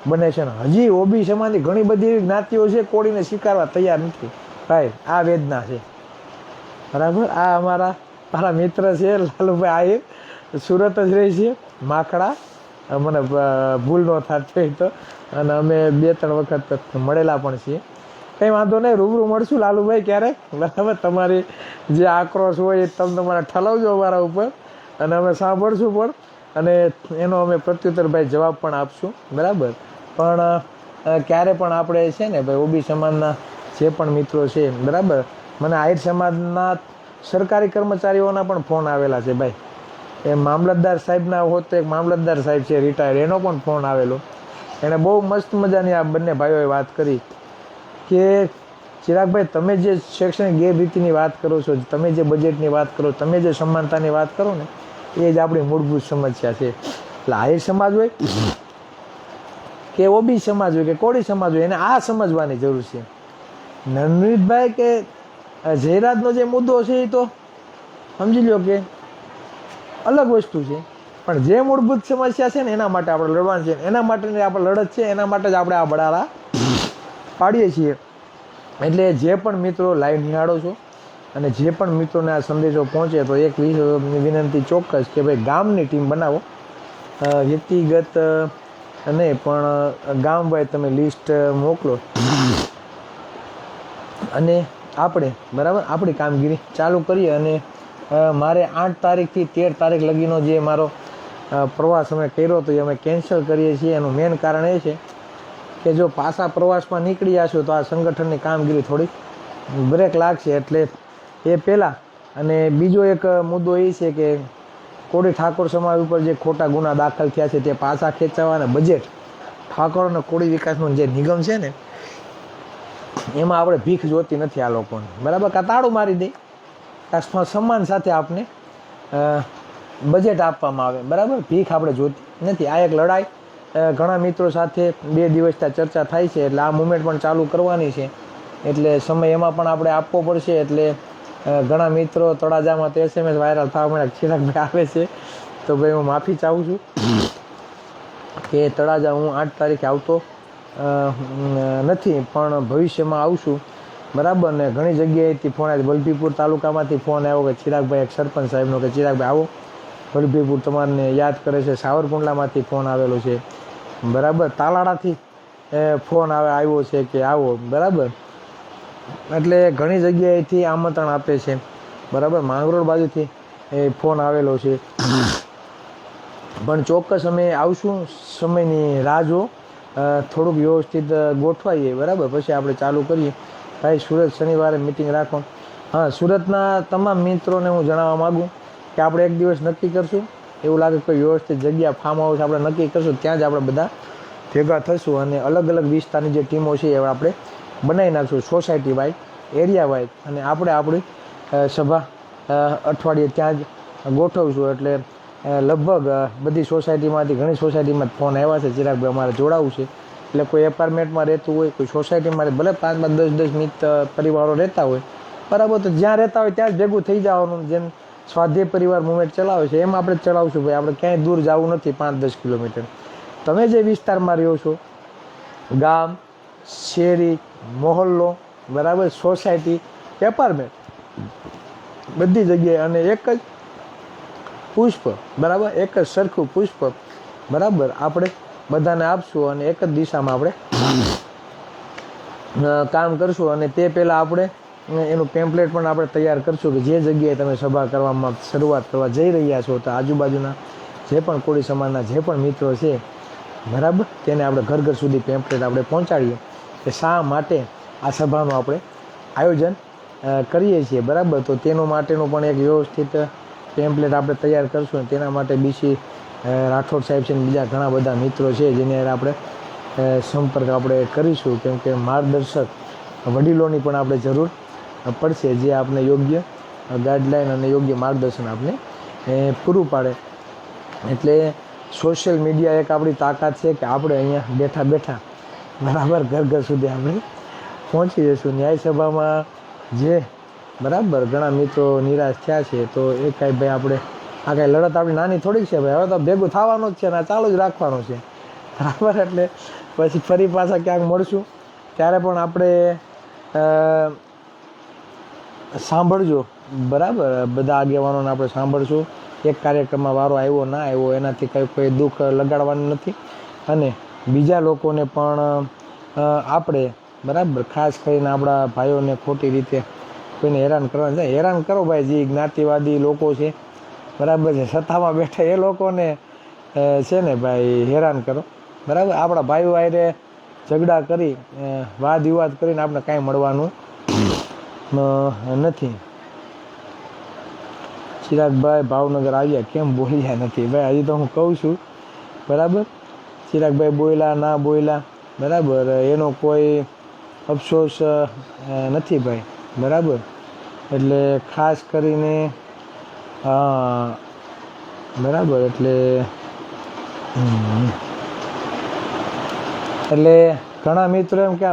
બને છે ને હજી ઓબી સમાજની ઘણી બધી એવી જ્ઞાતિઓ છે કોળીને સ્વીકારવા તૈયાર નથી ભાઈ. આ વેદના છે, બરાબર. આ મારા મિત્ર છે લાલુભાઈ આહિર, સુરત જ રહે છે, માખડા. મને ભૂલ ન થતી તો, અને અમે 2-3 વખત મળેલા પણ છીએ. કંઈ વાંધો નહીં, રૂબરૂ મળશું લાલુભાઈ ક્યારેક, બરાબર. તમારી જે આક્રોશ હોય એ તમે તમારે ઠલાવજો અમારા ઉપર અને અમે સાંભળશું પણ, અને એનો અમે પ્રત્યુત્તર ભાઈ જવાબ પણ આપશું, બરાબર. પણ ક્યારે પણ આપણે છે ને ભાઈ ઓબી સમાજના જે પણ મિત્રો છે, બરાબર. મને આહિર સમાજના સરકારી કર્મચારીઓના પણ ફોન આવેલા છે ભાઈ. એ મામલતદાર સાહેબના હોત તો એક મામલતદાર સાહેબ છે રિટાયર્ડ, એનો પણ ફોન આવેલો. એણે બહુ મસ્ત મજાની આ બંને ભાઈઓએ વાત કરી કે ચિરાગભાઈ, તમે જે શૈક્ષણિક ગેરરીતિની વાત કરો છો, તમે જે બજેટની વાત કરો, તમે જે સમાનતાની વાત કરો ને, એ જ આપણી મૂળભૂત સમસ્યા છે. એટલે આહિર સમાજ હોય કે ઓબી સમાજ હોય કે કોળી સમાજ હોય, એને આ સમજવાની જરૂર છે. નવનીતભાઈ કે જયરાજનો જે મુદ્દો છે એ તો સમજી લો કે અલગ વસ્તુ છે, પણ જે મૂળભૂત સમસ્યા છે ને એના માટે આપણે લડવાનું છે. એના માટેની આપણે લડત છે, એના માટે જ આપણે આ બડાળા પાડીએ છીએ. એટલે જે પણ મિત્રો લાઈવ નિહાળો છો અને જે પણ મિત્રોને આ સંદેશો પહોંચે, તો એક વિનંતી ચોક્કસ કે ભાઈ ગામની ટીમ બનાવો, વ્યક્તિગત નહીં પણ ગામ વાઇઝ તમે લિસ્ટ મોકલો અને આપણે બરાબર આપણી કામગીરી ચાલુ કરીએ. અને મારે 8 તારીખથી 13 તારીખ લગીનો જે મારો પ્રવાસ અમે કર્યો હતો એ અમે કેન્સલ કરીએ છીએ. એનું મેઇન કારણ એ છે કે જો પાછા પ્રવાસમાં નીકળી જશું તો આ સંગઠનની કામગીરી થોડી બ્રેક લાગશે. એટલે એ પહેલાં. અને બીજો એક મુદ્દો એ છે કે કોળી ઠાકોર સમાજ ઉપર જે ખોટા ગુના દાખલ થયા છે તે પાછા ખેંચાવા, અને બજેટ ઠાકોર અને કોળી વિકાસનું જે નિગમ છે ને એમાં આપણે ભીખ જોતી નથી આ લોકોને, બરાબર. કાં તાળું મારી દે, કાં સન્માન સાથે આપને બજેટ આપવામાં આવે, બરાબર. ભીખ આપણે જોતી નથી. આ એક લડાઈ ઘણા મિત્રો સાથે 2 દિવસથી ચર્ચા થાય છે. એટલે આ મુવમેન્ટ પણ ચાલુ કરવાની છે, એટલે સમય એમાં પણ આપણે આપવો પડશે. એટલે ઘણા મિત્રો તળાજામાં તો SMS વાયરલ થવા મળ્યા, ચિરાગભાઈ આવે છે તો ભાઈ હું માફી ચાહું છું કે તળાજા હું 8 તારીખે આવતો નથી, પણ ભવિષ્યમાં આવશું, બરાબર. ને ઘણી જગ્યાએથી ફોન આવ્યો, વલભીપુર તાલુકામાંથી ફોન આવ્યો કે ચિરાગભાઈ, એક સરપંચ સાહેબનો, કે ચિરાગભાઈ આવો, વલભીપુર તમારને યાદ કરે છે. સાવરકુંડલામાંથી ફોન આવેલો છે, બરાબર. તાલાળાથી ફોન આવ્યો છે કે આવો, બરાબર. એટલે ઘણી જગ્યાએથી આમંત્રણ આપે છે, બરાબર. માંગરોળ બાજુથી ફોન આવેલો છે, પણ ચોક્કસ અમે આવશું. સમયની રાહ જો, થોડુંક વ્યવસ્થિત ગોઠવાઈએ, બરાબર. પછી આપણે ચાલુ કરીએ. ભાઈ સુરત શનિવારે મિટિંગ રાખો. હા, સુરતના તમામ મિત્રોને હું જણાવવા માગું કે આપણે એક દિવસ નક્કી કરશું. એવું લાગે કોઈ વ્યવસ્થિત જગ્યા, ફાર્મ હાઉસ આપણે નક્કી કરશું, ત્યાં જ આપણે બધા ભેગા થશું અને અલગ અલગ વિસ્તારની જે ટીમો છે એ આપણે બનાવી નાખશું, સોસાયટી વાઇઝ, એરિયા વાઇઝ. અને આપણે આપણી સભા અઠવાડિયે ત્યાં જ ગોઠવશું. એટલે લગભગ બધી સોસાયટીમાંથી, ઘણી સોસાયટીમાં ફોન આવ્યા છે, ચિરાગભાઈ અમારે જોડાવું છે. એટલે કોઈ એપાર્ટમેન્ટમાં રહેતું હોય, કોઈ સોસાયટીમાં ભલે 5-10 પરિવારો રહેતા હોય, બરાબર. તો જ્યાં રહેતા હોય ત્યાં જ ભેગું થઈ જવાનું. જેમ સ્વાધ્યાય પરિવાર મુવમેન્ટ ચલાવે છે એમ આપણે ચલાવશું. ભાઈ આપણે ક્યાંય દૂર જવું નથી, 5-10 કિલોમીટર. તમે જે વિસ્તારમાં રહ્યો છો, ગામ, શેરી, મોહલ્લો, બરાબર, સોસાયટી, એપાર્ટમેન્ટ, બધી જગ્યાએ અને એક જ પુષ્પ, બરાબર, એક જ સરખું પુષ્પ, બરાબર, આપણે બધાને આપશું અને એક જ દિશામાં આપણે કામ કરશું. અને તે પહેલાં આપણે એનું પેમ્પલેટ પણ આપણે તૈયાર કરશું કે જે જગ્યાએ તમે સભા કરવામાં શરૂઆત કરવા જઈ રહ્યા છો, તો આજુબાજુના જે પણ કોળી સમાજના જે પણ મિત્રો છે, બરાબર, તેને આપણે ઘર ઘર સુધી પેમ્પલેટ આપણે પહોંચાડીએ કે શા માટે આ સભાનું આપણે આયોજન કરીએ છીએ, બરાબર. તો તેનું માટેનું પણ એક વ્યવસ્થિત પેમ્પલેટ આપણે તૈયાર કરશું. અને તેના માટે બીસી રાઠોડ સાહેબ છે ને બીજા ઘણા બધા મિત્રો છે જેને આપણે સંપર્ક આપણે કરીશું, કેમ કે માર્ગદર્શક વડીલોની પણ આપણે જરૂર પડશે, જે આપણે યોગ્ય ગાઈડલાઈન અને યોગ્ય માર્ગદર્શન આપણે પૂરું પાડે. એટલે સોશિયલ મીડિયા એક આપણી તાકાત છે કે આપણે અહીંયા બેઠા બેઠા, બરાબર, ઘર ઘર સુધી આપણે પહોંચી જઈશું. ન્યાયસભામાં જે, બરાબર, ઘણા મિત્રો નિરાશ થયા છે, તો એ કાંઈ ભાઈ આપણે આ કાંઈ લડત આપણી નાની થોડીક છે ભાઈ, હવે તો ભેગું થવાનું જ છે ને આ ચાલુ જ રાખવાનું છે, બરાબર. એટલે પછી ફરી પાછા ક્યાંક મળશું ત્યારે પણ આપણે સાંભળજો, બરાબર. બધા આગેવાનોને આપણે સાંભળશું. એક કાર્યક્રમમાં વારો આવ્યો ના આવ્યો એનાથી કોઈ દુઃખ લગાડવાનું નથી. અને બીજા લોકોને પણ આપણે, બરાબર, ખાસ કરીને આપણા ભાઈઓને ખોટી રીતે કોઈને હેરાન કરવાનું છે, હેરાન કરો ભાઈ. જે જ્ઞાતિવાદી લોકો છે, બરાબર છે, સત્તામાં બેઠા એ લોકોને છે ને ભાઈ હેરાન કરો, બરાબર. આપણા ભાઈઓ આરે ઝઘડા કરી, વાદ વિવાદ કરીને આપણે કાંઈ મળવાનું નથી. ચિરાગભાઈ ભાવનગર આવ્યા, કેમ બોલ્યા નથી? ભાઈ હજી તો હું કહું છું, બરાબર. ચિરાગભાઈ બોલ્યા ના બોલ્યા, બરાબર, એનો કોઈ અફસોસ નથી ભાઈ, બરાબર. એટલે ખાસ કરીને બરાબર એટલે ઘણા મિત્રો એમ કે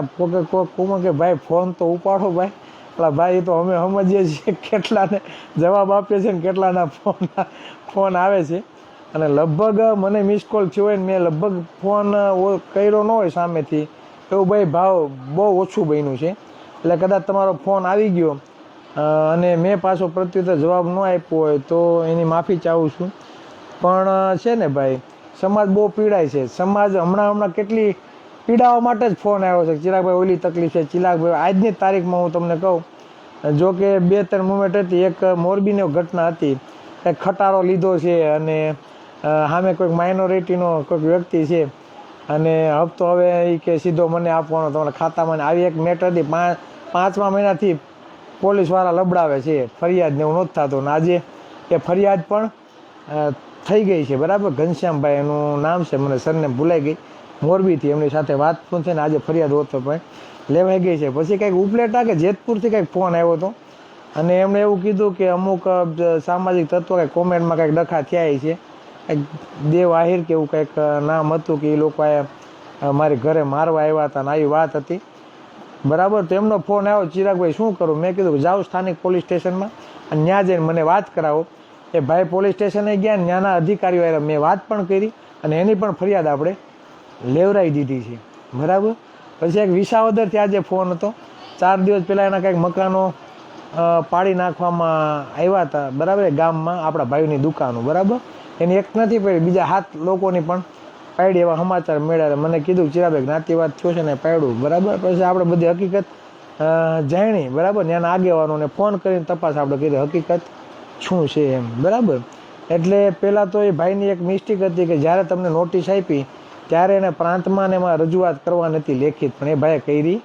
કે ભાઈ ફોન તો ઉપાડો ભાઈ. એટલે ભાઈ તો અમે સમજીએ છીએ કેટલાને જવાબ આપીએ છીએ ને કેટલાના ફોન આવે છે. અને લગભગ મને મિસ કોલ થયો હોય ને મેં લગભગ ફોન કર્યો ન હોય સામેથી, એવું ભાઈ ભાવ બહુ ઓછું બન્યું છે. એટલે કદાચ તમારો ફોન આવી ગયો અને મેં પાછો પ્રત્યુત્તર જવાબ ન આપ્યો હોય તો એની માફી ચાહું છું. પણ છે ને ભાઈ, સમાજ બહુ પીડાય છે. સમાજ હમણાં કેટલી પીડાવા માટે જ ફોન આવ્યો છે. ચિરાગભાઈ ઓલી તકલીફ છે, ચિરાગભાઈ આજની તારીખમાં હું તમને કહું, જો કે 2-3 મુમેન્ટ હતી. એક મોરબીની ઘટના હતી, કંઈક ખટારો લીધો છે અને સામે કોઈક માઇનોરિટીનો કોઈક વ્યક્તિ છે અને હપ્તો હવે એ કે સીધો મને આપવાનો તમારા ખાતામાં. આવી એક મેટર હતી. 5મા મહિનાથી પોલીસવાળા લબડાવે છે, ફરિયાદ ને એવું નથી થતું. ને આજે એ ફરિયાદ પણ થઈ ગઈ છે, બરાબર. ઘનશ્યામભાઈ એનું નામ છે, મને સરને ભૂલાઈ ગઈ, મોરબીથી એમની સાથે વાત પણ છે ને આજે ફરિયાદ હોતો પણ લેવાઈ ગઈ છે. પછી કંઈક ઉપલેટા કે જેતપુરથી કંઈક ફોન આવ્યો હતો અને એમણે એવું કીધું કે અમુક સામાજિક તત્વો કંઈક કોમેન્ટમાં કંઈક ડખા થયા છે, કંઈક દેવ આહિર કે એવું કંઈક નામ હતું કે એ લોકોએ મારી ઘરે મારવા આવ્યા હતા ને આવી વાત હતી, બરાબર. તો એમનો ફોન આવ્યો, ચિરાગભાઈ શું કરું? મેં કીધું જાઓ સ્થાનિક પોલીસ સ્ટેશનમાં અને ત્યાં જઈને મને વાત કરાવો. એ ભાઈ પોલીસ સ્ટેશને ગયા, ત્યાંના અધિકારીઓ આવ્યા, મેં વાત પણ કરી અને એની પણ ફરિયાદ આપણે લેવરાઈ દીધી છે, બરાબર. પછી એક વિસાવદરથી આજે ફોન હતો, 4 દિવસ પહેલાં એના કંઈક મકાનો પાડી નાખવામાં આવ્યા હતા, બરાબર. ગામમાં આપણા ભાઈની દુકાનો, બરાબર. એની એક નથી પડી, બીજા 7 લોકોની પણ પાડી એવા સમાચાર મળ્યા. મને કીધું ચિરાભાઈ જ્ઞાતિવાદ થયો છે ને પાડ્યું, બરાબર. પછી આપણે બધી હકીકત જાણી, બરાબર. ત્યાંના આગેવાનોને ફોન કરીને તપાસ આપણે કરી હકીકત શું છે એમ, બરાબર. એટલે પહેલાં તો એ ભાઈની એક મિસ્ટેક હતી કે જ્યારે તમને નોટિસ આપી ત્યારે એને પ્રાંતમાં ને એમાં રજૂઆત કરવા નથી લેખિત, પણ એ ભાઈએ કરી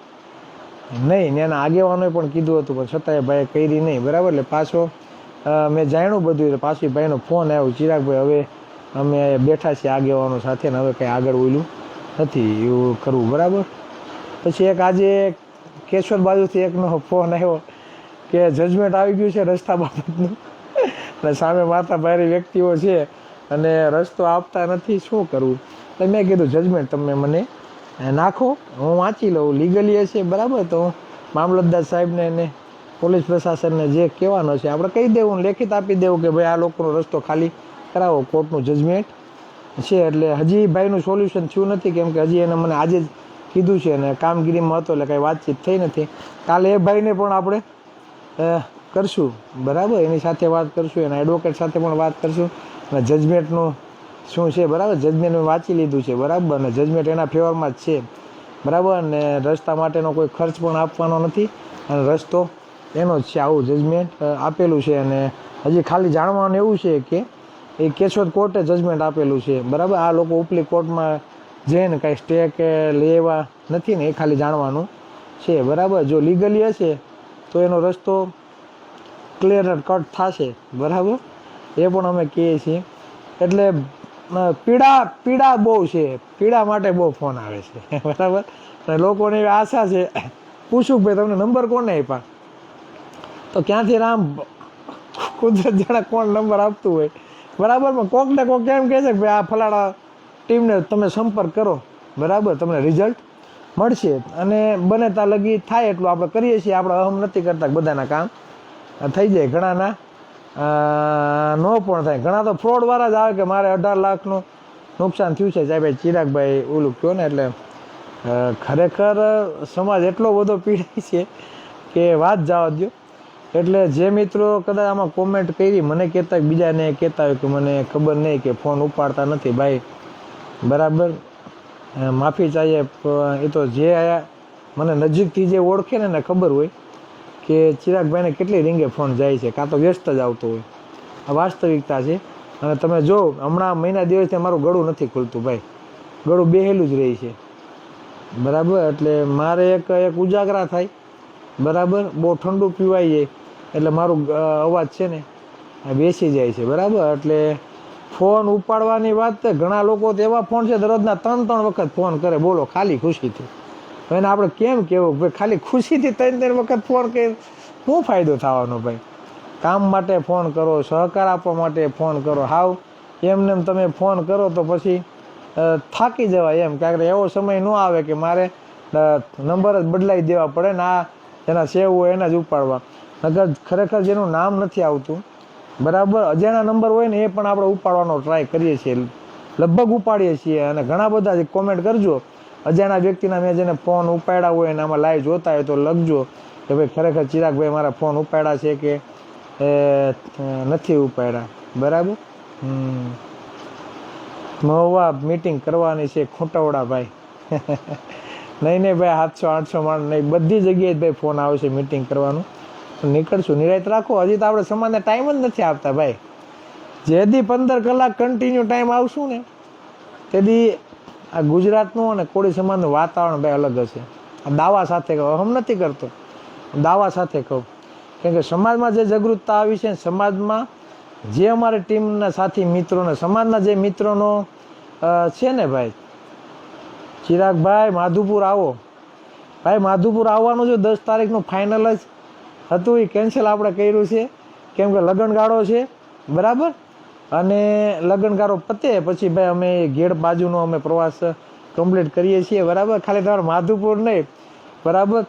નહીં. એના આગેવાનોએ પણ કીધું હતું પણ છતાં એ ભાઈએ કરી નહીં, બરાબર. એટલે પાછો મેં જાણ્યું બધું, એટલે પાછું ભાઈનો ફોન આવ્યો, ચિરાગભાઈ હવે અમે બેઠા છીએ આગેવાનો સાથે ને હવે કંઈ આગળ ઓલું નથી એવું કરવું, બરાબર. પછી એક આજે કેશોદ બાજુથી એકનો ફોન આવ્યો કે જજમેન્ટ આવી ગયું છે રસ્તા બાબતનું અને સામે માતા ભારે વ્યક્તિઓ છે અને રસ્તો આપતા નથી, શું કરવું? એટલે મેં કીધું જજમેન્ટ તમે મને નાખો, હું વાંચી લઉં, લીગલી હશે, બરાબર. તો મામલતદાર સાહેબને એને પોલીસ પ્રશાસનને જે કહેવાનો છે આપણે કહી દેવું, લેખિત આપી દેવું કે ભાઈ આ લોકોનો રસ્તો ખાલી કરાવો, કોર્ટનું જજમેન્ટ છે. એટલે હજી ભાઈનું સોલ્યુશન થયું નથી, કેમ કે હજી એને મને આજે જ કીધું છે અને કામગીરીમાં હતો એટલે કાંઈ વાતચીત થઈ નથી. કાલે એ ભાઈને પણ આપણે કરશું, બરાબર. એની સાથે વાત કરશું, એના એડવોકેટ સાથે પણ વાત કરશું અને જજમેન્ટનું શું છે, બરાબર. જજમેન્ટ મેં વાંચી લીધું છે, બરાબર. અને જજમેન્ટ એના ફેવરમાં જ છે, બરાબર. અને રસ્તા માટેનો કોઈ ખર્ચ પણ આપવાનો નથી અને રસ્તો એનો જ છે, આવું જજમેન્ટ આપેલું છે. અને હજી ખાલી જાણવાનું એવું છે કે એ કેશોદ કોર્ટે જજમેન્ટ આપેલું છે, બરાબર. આ લોકો ઉપલી કોર્ટમાં જઈને કાંઈ સ્ટે કે લેવા નથી ને, એ ખાલી જાણવાનું છે, બરાબર. જો લીગલી હશે તો એનો રસ્તો ક્લિયર કટ થશે, બરાબર. એ પણ અમે કહીએ છીએ. એટલે પીડા બહુ છે, પીડા માટે બહુ ફોન આવે છે, બરાબર. અને લોકોને એવી આશા છે, પૂછું ભાઈ તમને નંબર કોને આપ્યા? તો ક્યાંથી રામ કુદરત જાણે કોણ નંબર આપતું હોય, બરાબર. પણ કોક ને કોક એમ કહે છે કે ભાઈ આ ફલાણા ટીમને તમે સંપર્ક કરો, બરાબર, તમને રિઝલ્ટ મળશે. અને બને ત્યાં લગી થાય એટલું આપણે કરીએ છીએ. આપણે અહમ નથી કરતા, બધાના કામ થઈ જાય. ઘણાના નો પણ થાય. ઘણા તો ફ્રોડવાળા જ આવે કે મારે 18 લાખનું નુકસાન થયું છે સાહેબ, ચિરાગભાઈ ઓલું કહો ને. એટલે ખરેખર સમાજ એટલો બધો પીડાય છે કે વાત જવા દો. એટલે જે મિત્રો કદાચ આમાં કોમેન્ટ કરી મને કહેતા હોય, બીજાને કહેતા હોય કે મને ખબર નહીં કે ફોન ઉપાડતા નથી, ભાઈ બરાબર માફી ચાહીએ. એ તો જે મને નજીકથી જે ઓળખે ને એને ખબર હોય કે ચિરાગભાઈને કેટલી રીંગે ફોન જાય છે, કાં તો વ્યસ્ત જ આવતો હોય. આ વાસ્તવિકતા છે. અને તમે જો હમણાં મહિના દિવસથી મારું ગળું નથી ખુલતું ભાઈ, ગળું બેહેલું જ રહી છે, બરાબર. એટલે મારે એક ઉજાગરા થાય, બરાબર. બહુ ઠંડુ પીવાઈ જાય એટલે મારું અવાજ છે ને બેસી જાય છે, બરાબર. એટલે ફોન ઉપાડવાની વાત, ઘણા લોકો તો એવા ફોન છે દરરોજના 3-3 વખત ફોન કરે, બોલો ખાલી ખુશીથી, તો એને આપણે કેમ કહેવું ભાઈ? ખાલી ખુશીથી 3 વખત ફોન કરી શું ફાયદો થવાનો ભાઈ? કામ માટે ફોન કરો, સહકાર આપવા માટે ફોન કરો. હાવ એમને એમ તમે ફોન કરો તો પછી થાકી જવાય એમ. કારણ કે એવો સમય ન આવે કે મારે નંબર જ બદલાઈ દેવા પડે ને આ જેના સેવ હોય એના જ ઉપાડવા. નકર ખરેખર જેનું નામ નથી આવતું, બરાબર, અજાણા નંબર હોય ને એ પણ આપણે ઉપાડવાનો ટ્રાય કરીએ છીએ, લગભગ ઉપાડીએ છીએ. અને ઘણા બધા કોમેન્ટ કરજો અજાણા વ્યક્તિના મેં જેને ફોન ઉપાડ્યા હોય અને આમાં લાઈવ જોતા હોય તો લખજો કે ભાઈ ખરેખર ચિરાગભાઈ મારા ફોન ઉપાડ્યા છે કે નથી ઉપાડ્યા. બરાબર. મહુવા મીટિંગ કરવાની છે ખોટવડા ભાઈ. નહીં ભાઈ 700-800 માણસ નહીં, બધી જગ્યાએ ભાઈ ફોન આવશે મીટિંગ કરવાનું. નીકળશું, નિરાયત રાખો. હજી તો આપણે સમાજને ટાઈમ જ નથી આપતા ભાઈ. જેથી 15 કલાક કન્ટિન્યુ ટાઈમ આવશું ને તેથી આ ગુજરાતનું અને કોળી સમાજનું વાતાવરણ ભાઈ અલગ હશે. આ દાવા સાથે કહું, હમ નથી કરતો, દાવા સાથે કહું. કેમ કે સમાજમાં જે જાગૃતતા આવી છે, સમાજમાં જે અમારી ટીમના સાથી મિત્રોને, સમાજના જે મિત્રોનો છે ને ભાઈ, ચિરાગભાઈ માધુપુર આવો ભાઈ. માધુપુર આવવાનું જો 10 તારીખનું ફાઇનલ જ હતું, એ કેન્સલ આપણે કર્યું છે કેમ કે લગ્નગાળો છે. બરાબર. અને લગ્નગાળો પતે પછી ભાઈ અમે ગેડ બાજુનો અમે પ્રવાસ કમ્પ્લીટ કરીએ છીએ. બરાબર. ખાલી તમારે માધુપુર નહીં, બરાબર,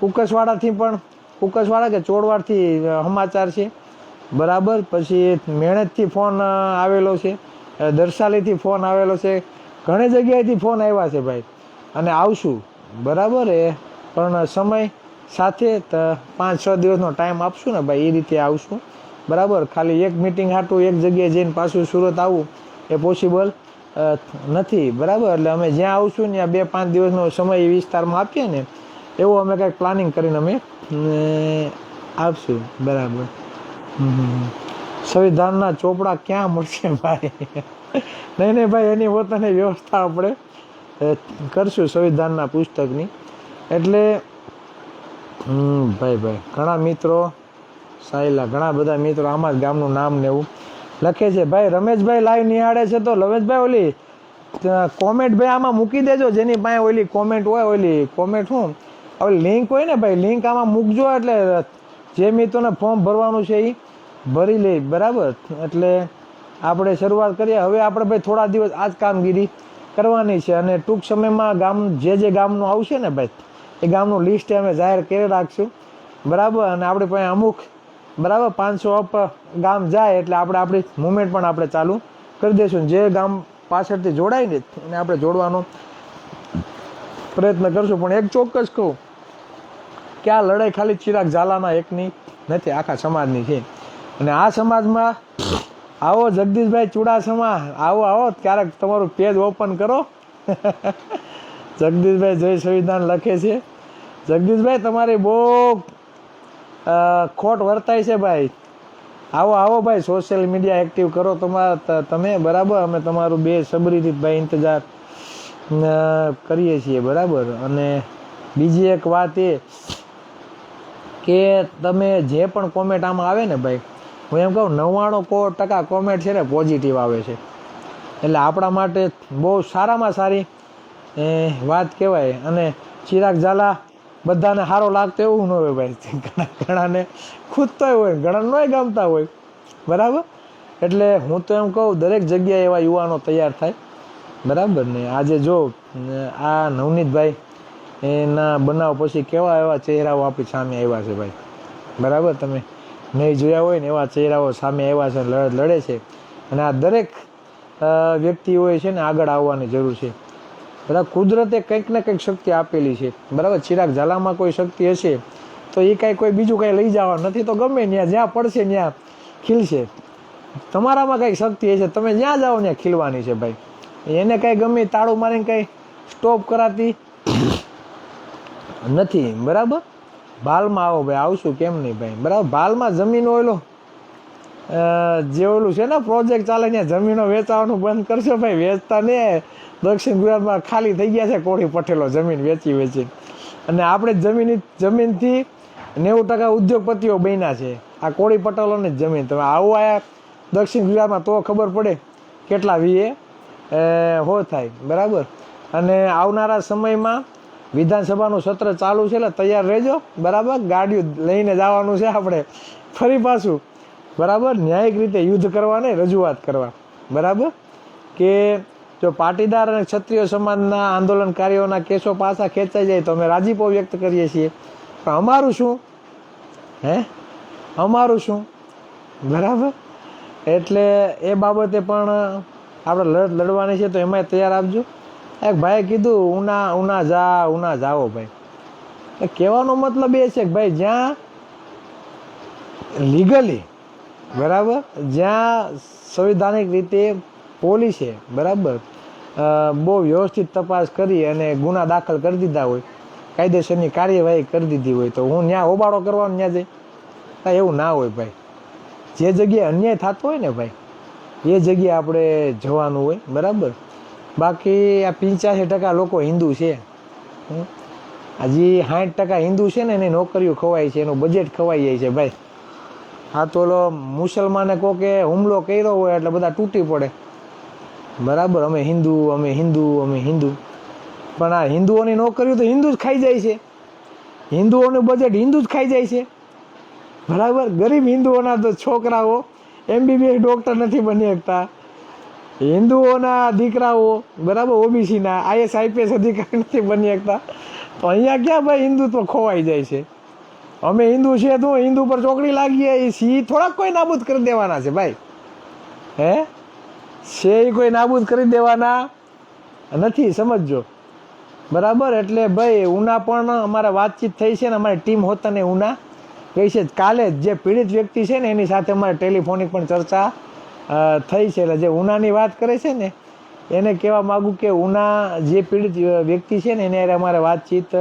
કુકસવાડાથી પણ, કુકસવાડા કે ચોડવાડથી સમાચાર છે. બરાબર. પછી મેણેજથી ફોન આવેલો છે, દર્શાલીથી ફોન આવેલો છે, ઘણી જગ્યાએથી ફોન આવ્યા છે ભાઈ. અને આવશું. બરાબર. એ પણ સમય સાથે 5-6 દિવસનો ટાઈમ આપશું ને ભાઈ, એ રીતે આવશું. બરાબર. ખાલી એક મિટિંગ હાટું એક જગ્યાએ જઈને પાછું સુરત આવવું એ પોસિબલ નથી. બરાબર. એટલે અમે જ્યાં આવશું ત્યાં 2-5 દિવસનો સમય એ વિસ્તારમાં આપીએ ને એવું અમે કંઈક પ્લાનિંગ કરીને અમે આપશું. બરાબર. સંવિધાનના ચોપડા ક્યાં મળશે ભાઈ? નહીં ભાઈ, એની પોતાની વ્યવસ્થા આપણે કરશું સંવિધાનના પુસ્તકની. એટલે ભાઈ ઘણા મિત્રો સાયલા, ઘણા બધા મિત્રો આમાં જ ગામનું નામ ને એવું લખે છે. ભાઈ રમેશભાઈ લાઈવ નિહાળે છે તો રમેશભાઈ ઓલી કોમેન્ટ ભાઈ આમાં મૂકી દેજો. જેની પાસે ઓલી કોમેન્ટ હોય, ઓલી કોમેન્ટ શું ઓલી લિંક હોય ને ભાઈ, લિંક આમાં મૂકજો. એટલે જે મિત્રોને ફોર્મ ભરવાનું છે એ ભરી લે. બરાબર. એટલે આપણે શરૂઆત કરીએ. હવે આપણે ભાઈ થોડા દિવસ આ જ કામગીરી કરવાની છે અને ટૂંક સમયમાં ગામ જે ગામનું આવશે ને ભાઈ એ ગામનું લિસ્ટ અમે જાહેર કરી રાખશું. બરાબર. અને આપણે પાસે અમુક, બરાબર, 500 અપ ગામ જાય એટલે આપણે આપણી મુવમેન્ટ પણ આપણે ચાલુ કરી દઈશું. જે ગામ પાછળથી જોડાય ને એને આપણે જોડવાનો પ્રયત્ન કરશું. પણ એક ચોક્કસ કહું કે આ લડાઈ ખાલી ચિરાગ ઝાલાના એકની નથી, આખા સમાજની છે. અને આ સમાજમાં આવો જગદીશભાઈ ચુડાસમા, આવો ક્યારેક તમારું પેજ ઓપન કરો. જગદીશભાઈ જય સંવિધાન લખે છે. જગદીશભાઈ તમારી બહુ ખોટ વર્તાય છે ભાઈ. આવો ભાઈ, સોશિયલ મીડિયા એક્ટિવ કરો તમે. બરાબર. અમે તમારું બેસબરીથી ભાઈ ઇંતજાર કરીએ છીએ. બરાબર. અને બીજી એક વાત એ કે તમે જે પણ કોમેન્ટ આમાં આવે ને ભાઈ, હું એમ કહું 99% કોમેન્ટ છે ને પોઝિટિવ આવે છે. એટલે આપણા માટે બહુ સારામાં સારી વાત કહેવાય. અને ચિરાગ ઝાલા બધાને સારો લાગતો એવું ન હોય ભાઈ. ઘણાને ખૂદતોય હોય, ઘણા નોય ગમતા હોય. બરાબર. એટલે હું તો એમ કહું દરેક જગ્યાએ એવા યુવાનો તૈયાર થાય. બરાબર ને. આજે જો આ નવનીતભાઈ એના બનાવ પછી કેવા એવા ચહેરાઓ આપણી સામે આવ્યા છે ભાઈ. બરાબર. તમે નહીં જોયા હોય ને એવા ચહેરાઓ સામે આવ્યા છે, લડે છે. અને આ દરેક વ્યક્તિઓએ છે ને આગળ આવવાની જરૂર છે. બરાબર. કુદરતે કંઈક ને કંઈક શક્તિ આપેલી છે. બરાબર. ચિરાગ ઝાલામાં કોઈ શક્તિ હશે તો એ કાંઈ કોઈ બીજું કાંઈ લઈ જવા નથી, તો ગમે જ્યાં પડશે ત્યાં ખીલશે. તમારામાં કંઈક શક્તિ હશે, તમે જ્યાં જાઓ ત્યાં ખીલવાની છે ભાઈ. એને કાંઈ ગમે તાળું મારીને કાંઈ સ્ટોપ કરાતી નથી. બરાબર. ભાલમાં આવો ભાઈ, આવશું કેમ નહીં ભાઈ. બરાબર. ભાલમાં જમીન ઓયલો જે ઓલું છે ને પ્રોજેક્ટ ચાલે ત્યાં જમીનો વેચાવાનું બંધ કરશો ભાઈ. વેચતા ને દક્ષિણ ગુજરાતમાં ખાલી થઈ ગયા છે કોળી પટેલો જમીન વેચી. અને આપણે જમીનથી 90% ઉદ્યોગપતિઓ બન્યા છે આ કોળી પટેલોની જ જમીન. તમે આવું આયા દક્ષિણ ગુજરાતમાં તો ખબર પડે કેટલા વીએ હો થાય. બરાબર. અને આવનારા સમયમાં વિધાનસભાનું સત્ર ચાલુ છે એટલે તૈયાર રહેજો, બરાબર. ગાડીઓ લઈને જવાનું છે આપણે ફરી પાછું, બરાબર. ન્યાયિક રીતે યુદ્ધ કરવા નહીં, રજૂઆત કરવા, બરાબર. કે જો પાટીદાર અને ક્ષત્રિય સમાજના આંદોલનકારીઓના કેસો પાછા ખેંચાઈ જાય તો અમે રાજીપો વ્યક્ત કરીએ છીએ, પણ અમારું શું? અમારું શું? બરાબર. એટલે એ બાબતે પણ આપણે લડત લડવાની છે, તો એમાંય તૈયાર આપજો. એક ભાઈએ કીધું ઉના જાઓ ભાઈ. કહેવાનો મતલબ એ છે કે ભાઈ જ્યાં લીગલી, બરાબર, જ્યાં સંવિધાનિક રીતે પોલીસે, બરાબર, બહુ વ્યવસ્થિત તપાસ કરી અને ગુના દાખલ કરી દીધા હોય, કાયદેસરની કાર્યવાહી કરી દીધી હોય, તો હું ત્યાં હોબાળો કરવાનો ત્યાં જઈ? એવું ના હોય ભાઈ. જે જગ્યાએ અન્યાય થતો હોય ને ભાઈ, એ જગ્યાએ આપણે જવાનું હોય, બરાબર. બાકી આ 85% લોકો હિન્દુ છે, હજી 60% હિન્દુ છે ને એની નોકરીઓ ખવાય છે, એનું બજેટ ખવાઈ જાય છે ભાઈ. હા તો ઓલો મુસલમાને કહો કે હુમલો કર્યો હોય એટલે બધા તૂટી પડે, બરાબર. અમે હિન્દુ, અમે હિન્દુ, અમે હિન્દુ. પણ આ હિન્દુઓની નોકરીઓ તો હિન્દુ જ ખાઈ જાય છે, હિન્દુઓનું બજેટ હિન્દુ જ ખાઈ જાય છે, બરાબર. ગરીબ હિન્દુઓના તો છોકરાઓ MBBS ડૉક્ટર નથી બની શકતા, હિન્દુઓના દીકરાઓ, બરાબર, OBCના IS IPS અધિકારી નથી બની શકતા. તો અહીંયા ક્યાં ભાઈ હિન્દુત્વ ખોવાઈ જાય છે? અમે હિન્દુ છીએ તો હિન્દુ પર ચોકડી લાગીએ, એ સી થોડાક કોઈ નાબૂદ કરી દેવાના છે ભાઈ? છે એ કોઈ નાબૂદ કરી દેવાના નથી, સમજજો, બરાબર. એટલે ભાઈ ઉના પણ અમારે વાતચીત થઈ છે ને, અમારી ટીમ હોતાને ઉના ગઈ છે. કાલે જે પીડિત વ્યક્તિ છે ને એની સાથે અમારે ટેલિફોનિક પણ ચર્ચા થઈ છે. એટલે જે ઉનાની વાત કરે છે ને એને કહેવા માગું કે ઉના જે પીડિત વ્યક્તિ છે ને એને અમારે વાતચીત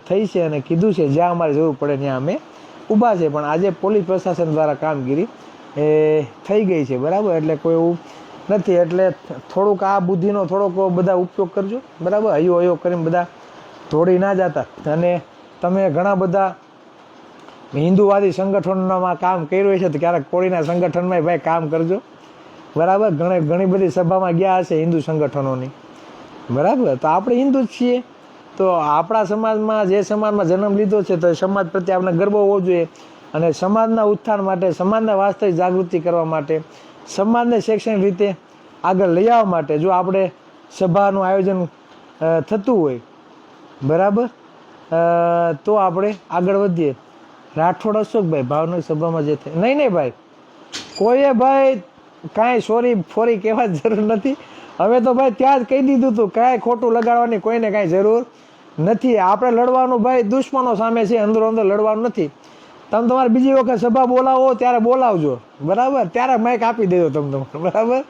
થઈ છે અને કીધું છે જ્યાં અમારે જરૂર પડે ત્યાં અમે ઊભા છે. પણ આજે પોલીસ પ્રશાસન દ્વારા કામગીરી એ થઈ ગઈ છે, બરાબર. એટલે કોઈ એવું નથી. એટલે થોડુંક આ બુદ્ધિનો થોડોક બધા ઉપયોગ કરજો, બરાબર. હયો કરીને બધા દોડી ના જતા. અને તમે ઘણા બધા હિન્દુવાદી સંગઠનોમાં કામ કર્યું છે તો ક્યારેક કોળીના સંગઠનમાં ભાઈ કામ કરજો, બરાબર. ઘણી બધી સભામાં ગયા હશે હિન્દુ સંગઠનોની, બરાબર. તો આપણે હિન્દુ જ છીએ, તો આપણા સમાજમાં જે સમાજમાં જન્મ લીધો છે તો સમાજ પ્રત્યે આપણે ગર્વ હોવો જોઈએ. અને સમાજના ઉત્થાન માટે, સમાજના વાસ્તવિક જાગૃતિ કરવા માટે, સમાજને શૈક્ષણિક રીતે આગળ લઈ આવવા માટે જો આપણે સભાનું આયોજન થતું હોય, બરાબર, તો આપણે આગળ વધીએ. રાઠોડ અશોકભાઈ ભાવનગર સભામાં જે થાય નહીં ભાઈ, કોઈએ ભાઈ કાંઈ ફોરી કહેવા જરૂર નથી. હવે તો ભાઈ ત્યાં જ કહી દીધું હતું, કાંઈ ખોટું લગાડવાની કોઈને કાંઈ જરૂર નથી. આપણે લડવાનું ભાઈ દુશ્મનો સામે છે, અંદરો અંદર લડવાનું નથી. તમે તમારે બીજી વખત સભા બોલાવો ત્યારે બોલાવજો, બરાબર. ત્યારે માઇક આપી દેજો તમે, બરાબર.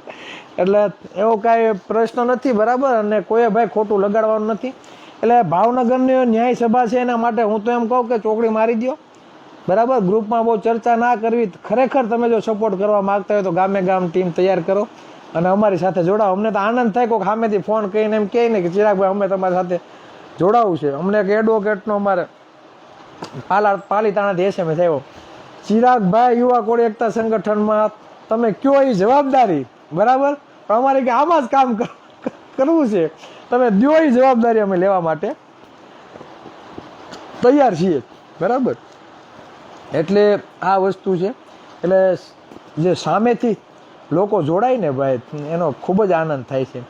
એટલે એવો કાંઈ પ્રશ્ન નથી, બરાબર. અને કોઈએ ભાઈ ખોટું લગાડવાનું નથી. એટલે ભાવનગરની ન્યાય સભા છે એના માટે હું તો એમ કહું કે ચોકડી મારી દો, બરાબર. ગ્રુપમાં બહુ ચર્ચા ના કરવી. ખરેખર તમે જો સપોર્ટ કરવા માગતા હોય તો ગામે ગામ ટીમ તૈયાર કરો અને અમારી સાથે જોડાઓ. અમને તો આનંદ થાય કોઈક સામેથી ફોન કરીને એમ કહે ને કે ચિરાગભાઈ અમે તમારી સાથે જોડાવું છે. અમને એક એડવોકેટનો અમારે પાલીતાણાથી SMS આવ્યો, ચિરાગભાઈ યુવા કોળી એકતા સંગઠનમાં તમે કયો એ જવાબદારી, બરાબર, પણ અમારે કે આમાં જ કામ કરવું છે, તમે દો એ જવાબદારી અમે લેવા માટે તૈયાર છીએ, બરાબર. એટલે આ વસ્તુ છે. એટલે જે સામેથી લોકો જોડાય ને ભાઈ એનો ખૂબ જ આનંદ થાય છે.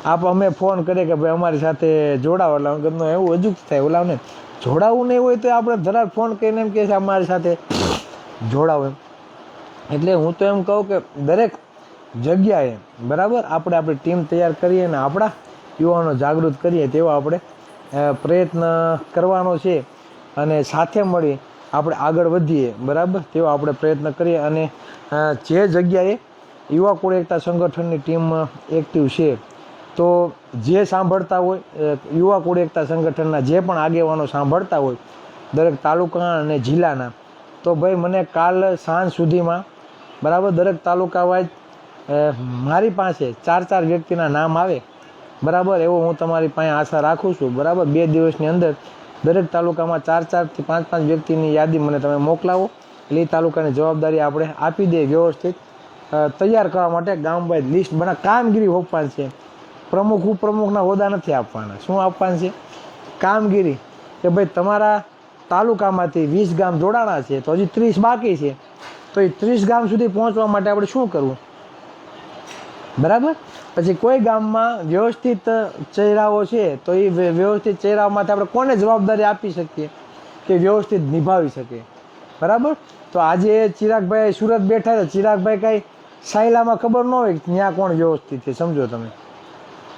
અમે ફોન કરીએ કે ભાઈ અમારી સાથે જોડાવો, એટલે એવું અજુક થાય. ઓલાને જોડાવું નહીં હોય તો આપણે ધરાર ફોન કરીને એમ કહે છે અમારી સાથે જોડાવો એમ. એટલે હું તો એમ કહું કે દરેક જગ્યાએ, બરાબર, આપણે આપણી ટીમ તૈયાર કરીએ અને આપણા યુવાનો જાગૃત કરીએ તેવો આપણે પ્રયત્ન કરવાનો છે. અને સાથે મળી આપણે આગળ વધીએ, બરાબર, તેવો આપણે પ્રયત્ન કરીએ. અને જે જગ્યાએ યુવા કોળી એકતા સંગઠનની ટીમ એક્ટિવ છે તો જે સાંભળતા હોય યુવા કોળી એકતા સંગઠનના જે પણ આગેવાનો સાંભળતા હોય દરેક તાલુકા અને જિલ્લાના, તો ભાઈ મને કાલ સાંજ સુધીમાં, બરાબર, દરેક તાલુકા વાઇઝ મારી પાસે 4 વ્યક્તિના નામ આવે, બરાબર, એવો હું તમારી પાસે આશા રાખું છું, બરાબર. 2 દિવસની અંદર દરેક તાલુકામાં 4 થી 5 વ્યક્તિની યાદી મને તમે મોકલાવો એટલે એ તાલુકાની જવાબદારી આપણે આપી દઈએ. વ્યવસ્થિત તૈયાર કરવા માટે ગામ વાઇઝ લિસ્ટ કામગીરી હોપવાની છે. પ્રમુખ ઉપપ્રમુખના હોદ્દા નથી આપવાના. શું આપવાના છે? કામગીરી કે ભાઈ તમારા તાલુકામાંથી 20 ગામ જોડાણા છે તો હજી 30 બાકી છે, તો એ 30 ગામ સુધી પહોંચવા માટે આપણે શું કરવું, બરાબર. પછી કોઈ ગામમાં વ્યવસ્થિત ચહેરાઓ છે તો એ વ્યવસ્થિત ચહેરાઓમાંથી આપણે કોને જવાબદારી આપી શકીએ કે વ્યવસ્થિત નિભાવી શકે, બરાબર. તો આજે ચિરાગભાઈ સુરત બેઠા છે, ચિરાગભાઈ કાંઈ સાયલામાં ખબર ન હોય ત્યાં કોણ વ્યવસ્થિત છે, સમજો તમે,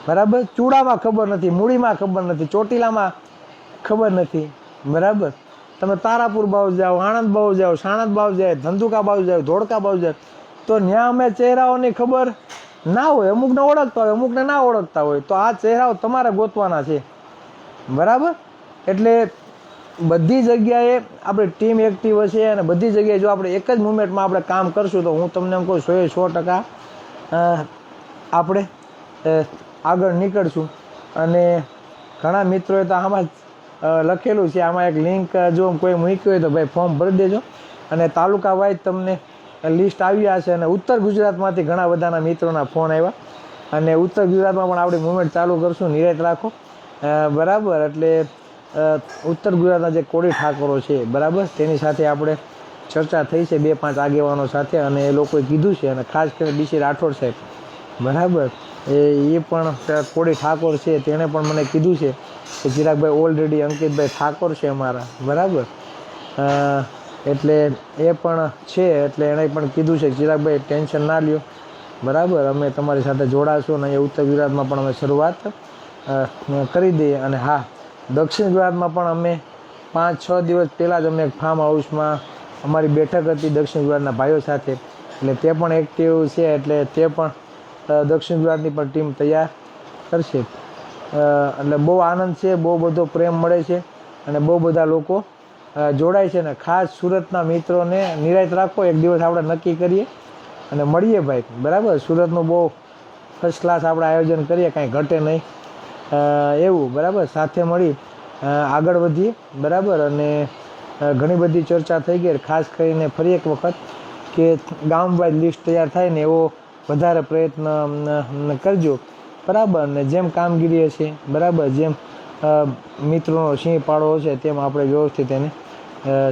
બરાબર. ચૂડામાં ખબર નથી, મૂડીમાં ખબર નથી, ચોટીલામાં ખબર નથી, બરાબર. તમે તારાપુર બાજુ જાઓ, આણંદ બાજુ જાઓ, સાણંદ બાજુ જાય, ધંધુકા બાજુ જાઓ, ધોળકા બાજુ જાય, તો ત્યાં અમે ચહેરાઓની ખબર ના હોય, અમુકને ઓળખતા હોય, અમુકને ના ઓળખતા હોય. તો આ ચહેરાઓ તમારે ગોતવાના છે, બરાબર. એટલે બધી જગ્યાએ આપણે ટીમ એક્ટિવ હશે અને બધી જગ્યાએ જો આપણે એક જ મુમેન્ટમાં આપણે કામ કરશું તો હું તમને એમ કહું 100% આપણે આગળ નીકળશું. અને ઘણા મિત્રોએ તો આમાં લખેલું છે, આમાં એક લિંક જો કોઈ મૂક્યું હોય તો ભાઈ ફોર્મ ભરી દેજો. અને તાલુકા વાઇઝ તમને લિસ્ટ આવ્યા છે અને ઉત્તર ગુજરાતમાંથી ઘણા બધાના મિત્રોના ફોન આવ્યા અને ઉત્તર ગુજરાતમાં પણ આપણે મુવમેન્ટ ચાલુ કરશું, નિરાત રાખો, બરાબર. એટલે ઉત્તર ગુજરાતના જે કોળી ઠાકોરો છે, બરાબર, તેની સાથે આપણે ચર્ચા થઈ છે 2-5 આગેવાનો સાથે અને એ લોકોએ કીધું છે અને ખાસ કરીને ડીસી રાઠોડ સાહેબ, બરાબર, એ પણ કોળી ઠાકોર છે, તેણે પણ મને કીધું છે કે ચિરાગભાઈ ઓલરેડી અંકિતભાઈ ઠાકોર છે અમારા, બરાબર. એટલે એ પણ છે, એટલે એણે પણ કીધું છે ચિરાગભાઈ ટેન્શન ના લ્યો, બરાબર, અમે તમારી સાથે જોડાશું અને અહીંયા ઉત્તર ગુજરાતમાં પણ અમે શરૂઆત કરી દઈએ. અને હા, દક્ષિણ ગુજરાતમાં પણ અમે 5-6 દિવસ પહેલાં જ અમે એક ફાર્મ હાઉસમાં અમારી બેઠક હતી દક્ષિણ ગુજરાતના ભાઈઓ સાથે, એટલે તે પણ એક્ટિવ છે, એટલે તે પણ દક્ષિણ ગુજરાતની પણ ટીમ તૈયાર કરશે. એટલે બહુ આનંદ છે, બહુ બધો પ્રેમ મળે છે અને બહુ બધા લોકો જોડાય છે. ને ખાસ સુરતના મિત્રોને નિરાત રાખો, એક દિવસ આપણે નક્કી કરીએ અને મળીએ ભાઈ, બરાબર. સુરતનું બહુ ફર્સ્ટ ક્લાસ આપણે આયોજન કરીએ, કાંઈ ઘટે નહીં એવું, બરાબર. સાથે મળી આગળ વધીએ, બરાબર. અને ઘણી બધી ચર્ચા થઈ ગઈ, ખાસ કરીને ફરી એક વખત કે ગામ વાઇઝ લિસ્ટ તૈયાર થાય ને એવો વધારે પ્રયત્ન કરજો, બરાબર. ને જેમ કામગીરી હશે, બરાબર, જેમ મિત્રોનો સિંહ પાડો હશે તેમ આપણે વ્યવસ્થિત એને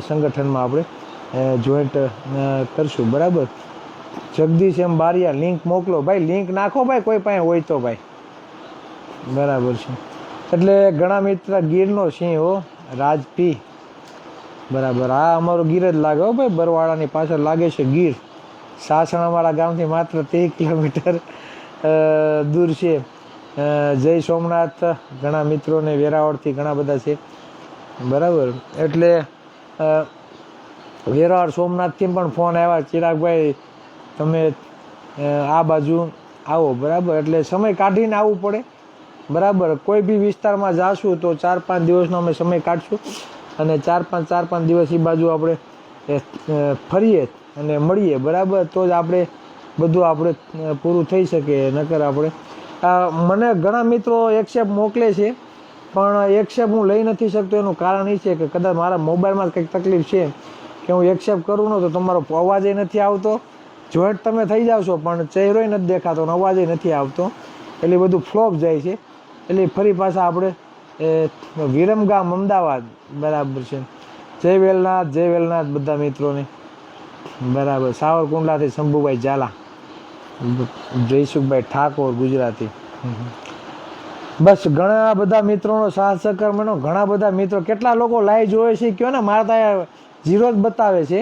સંગઠનમાં આપણે જોઈન્ટ કરશું, બરાબર. જગદીશ એમ બારિયા લિંક મોકલો ભાઈ, લિંક નાખો ભાઈ કોઈ પાસે હોય તો ભાઈ, બરાબર છે. એટલે ઘણા મિત્ર ગીરનો સિંહ હો, રાજપી, બરાબર. આ અમારો ગીર જ લાગે હો ભાઈ, બરવાળાની પાછળ લાગે છે ગીર. સાસણ અમારા ગામથી માત્ર 30 કિલોમીટર દૂર છે. જય સોમનાથ ઘણા મિત્રોને વેરાવળથી ઘણા બધા છે, બરાબર. એટલે વેરાવળ સોમનાથથી પણ ફોન આવ્યા, ચિરાગભાઈ તમે આ બાજુ આવો, બરાબર. એટલે સમય કાઢીને આવવું પડે, બરાબર. કોઈ બી વિસ્તારમાં જાશું તો 4-5 દિવસનો અમે સમય કાઢશું અને 4-5 દિવસ એ બાજુ આપણે ફરીએ અને મળીએ, બરાબર. તો જ આપણે બધું આપણે પૂરું થઈ શકે. નકર આપણે મને ઘણા મિત્રો એક્સેપ્ટ મોકલે છે પણ એક્સેપ્ટ હું લઈ નથી શકતો. એનું કારણ એ છે કે કદાચ મારા મોબાઈલમાં કંઈક તકલીફ છે કે હું એક્સેપ્ટ કરું ને તો તમારો અવાજે નથી આવતો, જોઈન્ટ તમે થઈ જાવ છો પણ ચહેરોય નથી દેખાતો અને અવાજે નથી આવતો, એટલે બધું ફ્લોપ જાય છે. એટલે ફરી પાછા આપણે વિરમગામ અમદાવાદ, બરાબર છે. જય વેલનાથ બધા મિત્રોને, બરાબર. સાવરકુંડલાથી શંભુભાઈ ઝાલા, જયસુખભાઈ ઠાકોર ગુજરાતી. બસ ઘણા બધા મિત્રોનો સાથ સહકાર મળ્યો, ઘણા બધા મિત્રો. કેટલા લોકો લાઈવ જોવે છે કયો ને, મારા ત્યાં 0 જ બતાવે છે,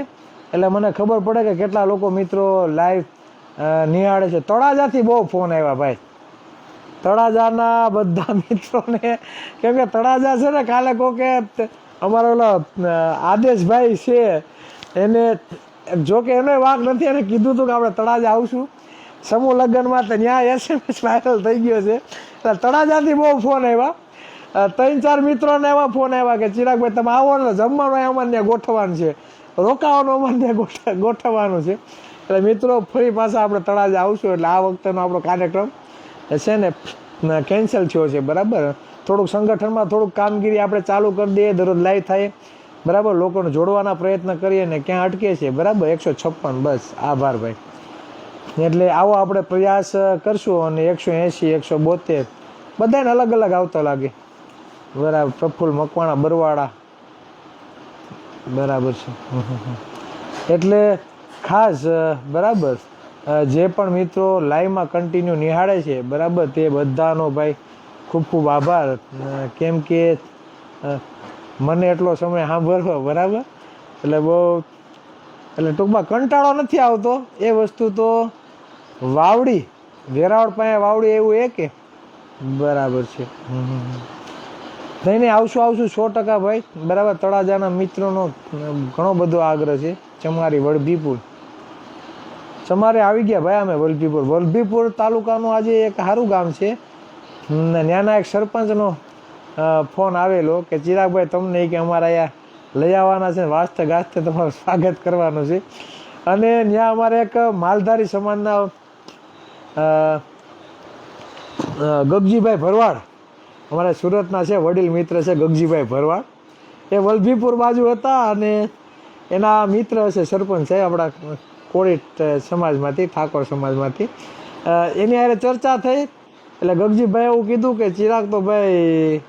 એટલે મને ખબર પડે કે કેટલા લોકો મિત્રો લાઈવ નિહાળે છે. તળાજાથી બહુ ફોન આવ્યા ભાઈ, તળાજાના બધા મિત્રોને, કેમ કે તળાજા છે ને કાલે કોકે અમારો ઓલો આદેશભાઈ છે એને, જોકે એનો વાંક નથી, એને કીધું હતું કે આપણે તળાજા આવશું સમૂહ લગ્નમાં, તો ત્યાં SMS વાયરલ થઈ ગયો છે. એટલે તળાજાથી બહુ ફોન આવ્યા, 3-4 મિત્રોને એવા ફોન આવ્યા કે ચિરાગભાઈ તમે આવો ને, જમવાનું અમારે ત્યાં ગોઠવવાનું છે, રોકાવાનું અમારે ત્યાં ગોઠવવાનું છે. એટલે મિત્રો ફરી પાછા આપણે તળાજા આવશું. એટલે આ વખતેનો આપણો કાર્યક્રમ છે ને કેન્સલ થયો છે, બરાબર. થોડુંક સંગઠનમાં થોડુંક કામગીરી આપણે ચાલુ કરી દઈએ, દરરોજ લાઈવ થાય, બરાબર. લોકોને જોડવાના પ્રયત્ન કરીએ ને ક્યાં અટકે છે, બરાબર. 156, બસ. આભાર ભાઈ. એટલે આવો આપણે પ્રયાસ કરશું અને 180, 172 બધાને અલગ અલગ આવતો લાગે, બરાબર, પ્રફુલ્લ મકવાણા બરવાડા, બરાબર છે. એટલે ખાસ બરાબર જે પણ મિત્રો લાઈવમાં કન્ટિન્યુ નિહાળે છે બરાબર, તે બધાનો ભાઈ ખૂબ ખૂબ આભાર. કેમ કે મને એટલો સમય સાંભળવો બરાબર, એટલે બહુ એટલે ટૂંકમાં કંટાળો નથી આવતો એ વસ્તુ. તો વાવડી વેરાવળ પાસે વાવડી એવું એ કે બરાબર છે. નહીં નહીં, આવશું 100% ભાઈ બરાબર. તળાજાના મિત્રોનો ઘણો બધો આગ્રહ છે. ચમારી વલભીપુર, ચમારે આવી ગયા ભાઈ અમે વલભીપુર તાલુકાનું આજે એક સારું ગામ છે. ત્યાંના એક સરપંચનો ફોન આવેલો કે ચિરાગભાઈ તમને કે અમારા અહીંયા લઈ આવવાના છે, વાસ્તે ગાસ્તે તમારું સ્વાગત કરવાનું છે. અને ત્યાં અમારે એક માલધારી સમાજના ગગજીભાઈ ભરવાડ, અમારા સુરતના છે, વડીલ મિત્ર છે ગગજીભાઈ ભરવાડ, એ વલભીપુર બાજુ હતા. અને એના મિત્ર હશે સરપંચ છે આપણા કોળી સમાજમાંથી, ઠાકોર સમાજમાંથી. એની હારે ચર્ચા થઈ એટલે ગગજીભાઈ એવું કીધું કે ચિરાગ તો ભાઈ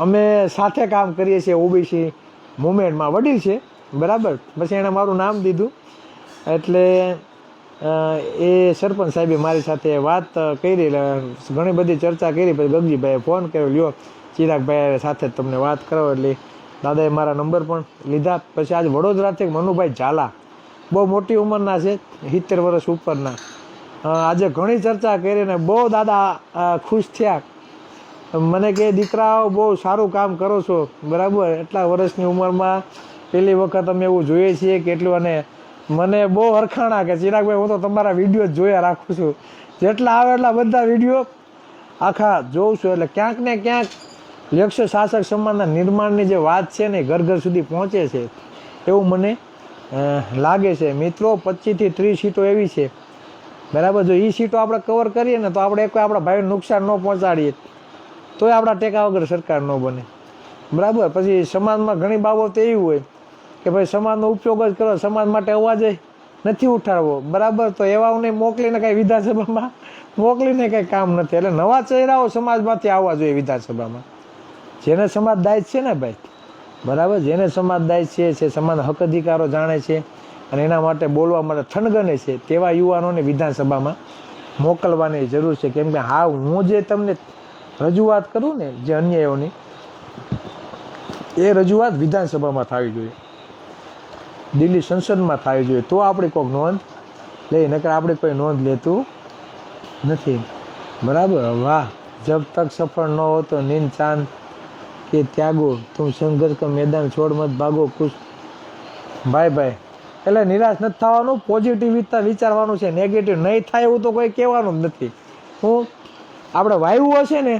અમે સાથે કામ કરીએ છીએ ઓબીસી મુવમેન્ટમાં, વડીલ છે બરાબર. પછી એણે મારું નામ દીધું એટલે એ સરપંચ સાહેબે મારી સાથે વાત કરી, ઘણી બધી ચર્ચા કરી. પછી ગગજીભાઈએ ફોન કર્યો, લ્યો ચિરાગભાઈ સાથે તમને વાત કરો. એટલે દાદાએ મારા નંબર પણ લીધા. પછી આજ વડોદરાથી મનુભાઈ ઝાલા, બહુ મોટી ઉંમરના છે, 70 વર્ષ ઉપરના, આજે ઘણી ચર્ચા કરીને બહુ દાદા ખુશ થયા. મને કે દીકરાઓ બહુ સારું કામ કરો છો બરાબર, એટલા વર્ષની ઉંમરમાં પહેલી વખત અમે એવું જોઈએ છીએ કેટલું. અને મને બહુ હરખાણા કે ચિરાગભાઈ હું તો તમારા વિડીયો જ જોયા રાખું છું, જેટલા આવે એટલા બધા વિડીયો આખા જોઉં છું. એટલે ક્યાંક ને ક્યાંક યક્ષ શાસક સમાજના નિર્માણની જે વાત છે ને ઘર ઘર સુધી પહોંચે છે એવું મને લાગે છે. મિત્રો 25 થી 30 સીટો એવી છે બરાબર. જો એ સીટો આપણે કવર કરીએ ને તો આપણે કોઈ આપણા ભાઈને નુકસાન ન પહોંચાડીએ તોય આપણા ટેકા વગર સરકાર ન બને બરાબર. પછી સમાજમાં ઘણી બાબતો એવી હોય કે ભાઈ સમાજનો ઉપયોગ જ કરો, સમાજ માટે અવાજ નથી ઉઠાડવો બરાબર, તો એવાઓને મોકલીને કાંઈ વિધાનસભામાં મોકલીને કંઈ કામ નથી. એટલે નવા ચહેરાઓ સમાજમાંથી આવવા જોઈએ વિધાનસભામાં, જેને સમાજ દાય છે ને ભાઈ બરાબર, જેને સમાજ દાય છે, સમાજના હક અધિકારો જાણે છે અને એના માટે બોલવા માટે થનગને છે, તેવા યુવાનોને વિધાનસભામાં મોકલવાની જરૂર છે. કેમ કે હા, હું જે તમને રજૂઆત કરું ને જે અન્યાયોની, એ રજૂઆત વિધાનસભામાં થવી જોઈએ, દિલ્હી સંસદમાં થવી જોઈએ, તો આપણે કોઈક નોંધ લઈ, નકર આપણે કોઈ નોંધ લેતું નથી બરાબર. વાહ, જબ તક સફળ ન હો તો નીંદ ચાંદ કે ત્યાગો, તું સંઘર્ષ કા મેદાન છોડ મત ભાગો કુછ. ભાઈ એટલે નિરાશ નથી થવાનું, પોઝિટિવિટી વિચારવાનું છે, નેગેટિવ નહીં થાય એવું તો કોઈ કહેવાનું જ નથી. હું આપણે વાવ્યું હશે ને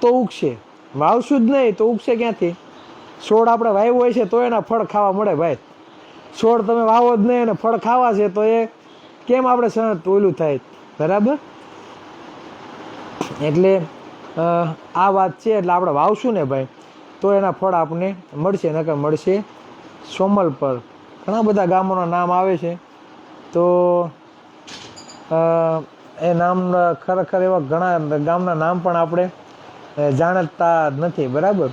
તો ઉગશે, વાવશું જ નહીં તો ઉગશે ક્યાંથી? છોડ આપણે વાવ્યું હોય છે તો એના ફળ ખાવા મળે ભાઈ. છોડ તમે વાવો જ નહીં અને ફળ ખાવા છે તો એ કેમ આપણે સહન ઓલું થાય બરાબર. એટલે આ વાત છે. એટલે આપણે વાવશું ને ભાઈ તો એના ફળ આપણને મળશે, નકર મળશે સોમલ પર. ઘણા બધા ગામોના નામ આવે છે તો એ નામ ખરેખર એવા ઘણા ગામના નામ પણ આપણે જાણતા નથી બરાબર.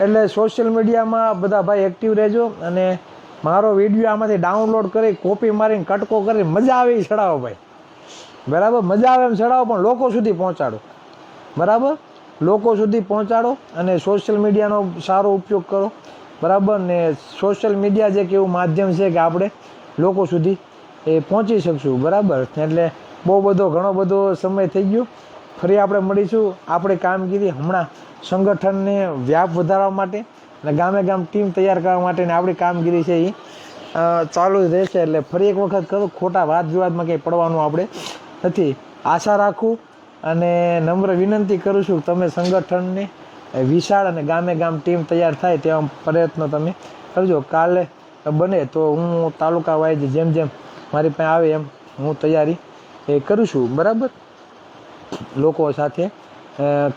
એટલે સોશિયલ મીડિયામાં બધા ભાઈ એક્ટિવ રહેજો અને મારો વિડીયો આમાંથી ડાઉનલોડ કરી કોપી મારીને કટકો કરી મજા આવે એ ચડાવો ભાઈ બરાબર. મજા આવે એમ ચડાવો પણ લોકો સુધી પહોંચાડો બરાબર, લોકો સુધી પહોંચાડો અને સોશિયલ મીડિયાનો સારો ઉપયોગ કરો બરાબર. ને સોશિયલ મીડિયા જે એક એવું માધ્યમ છે કે આપણે લોકો સુધી એ પહોંચી શકશું બરાબર. એટલે ઘણો બધો સમય થઈ ગયો. ફરી આપણે મળીશું. આપણે કામગીરી હમણાં સંગઠનને વ્યાપ વધારવા માટે અને ગામે ગામ ટીમ તૈયાર કરવા માટેની આપણી કામગીરી છે એ ચાલુ જ રહેશે. એટલે ફરી એક વખત કરું, ખોટા વાદ વિવાદમાં કંઈ પડવાનું આપણે નથી. આશા રાખું અને નમ્ર વિનંતી કરું છું તમે સંગઠનને વિશાળ અને ગામે ગામ ટીમ તૈયાર થાય તેવા પ્રયત્નો તમે કરજો. કાલે બને તો હું તાલુકા વાઇઝ જેમ જેમ મારી પાસે આવે એમ હું તૈયારી કરું છું બરાબર, લોકો સાથે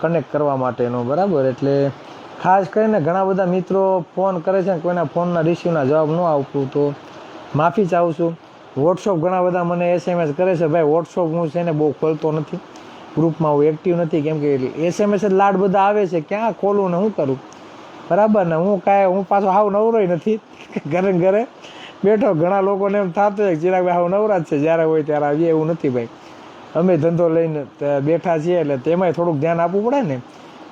કનેક્ટ કરવા માટેનો બરાબર. એટલે ખાસ કરીને ઘણા બધા મિત્રો ફોન કરે છે, કોઈના ફોનના રિસીવના જવાબ ન આપું તો માફી ચાહું છું. વોટ્સઅપ ઘણા બધા મને SMS કરે છે, ભાઈ વોટ્સઅપ હું છે ને બહુ ખોલતો નથી ગ્રુપમાં હું એક્ટિવ નથી, કેમ કે SMS જ લાડ બધા આવે છે, ક્યાં ખોલું ને શું કરું, બરાબર ને. હું પાછો હાવ નવરોય નથી, ઘરે ઘરે બેઠો. ઘણા લોકોને એમ થતું હોય કે ચિરાગભાઈ હાવ નવરા જ છે, જ્યારે હોય ત્યારે આવીએ, એવું નથી ભાઈ. અમે ધંધો લઈને બેઠા છીએ, એટલે તેમાંય થોડુંક ધ્યાન આપવું પડે ને.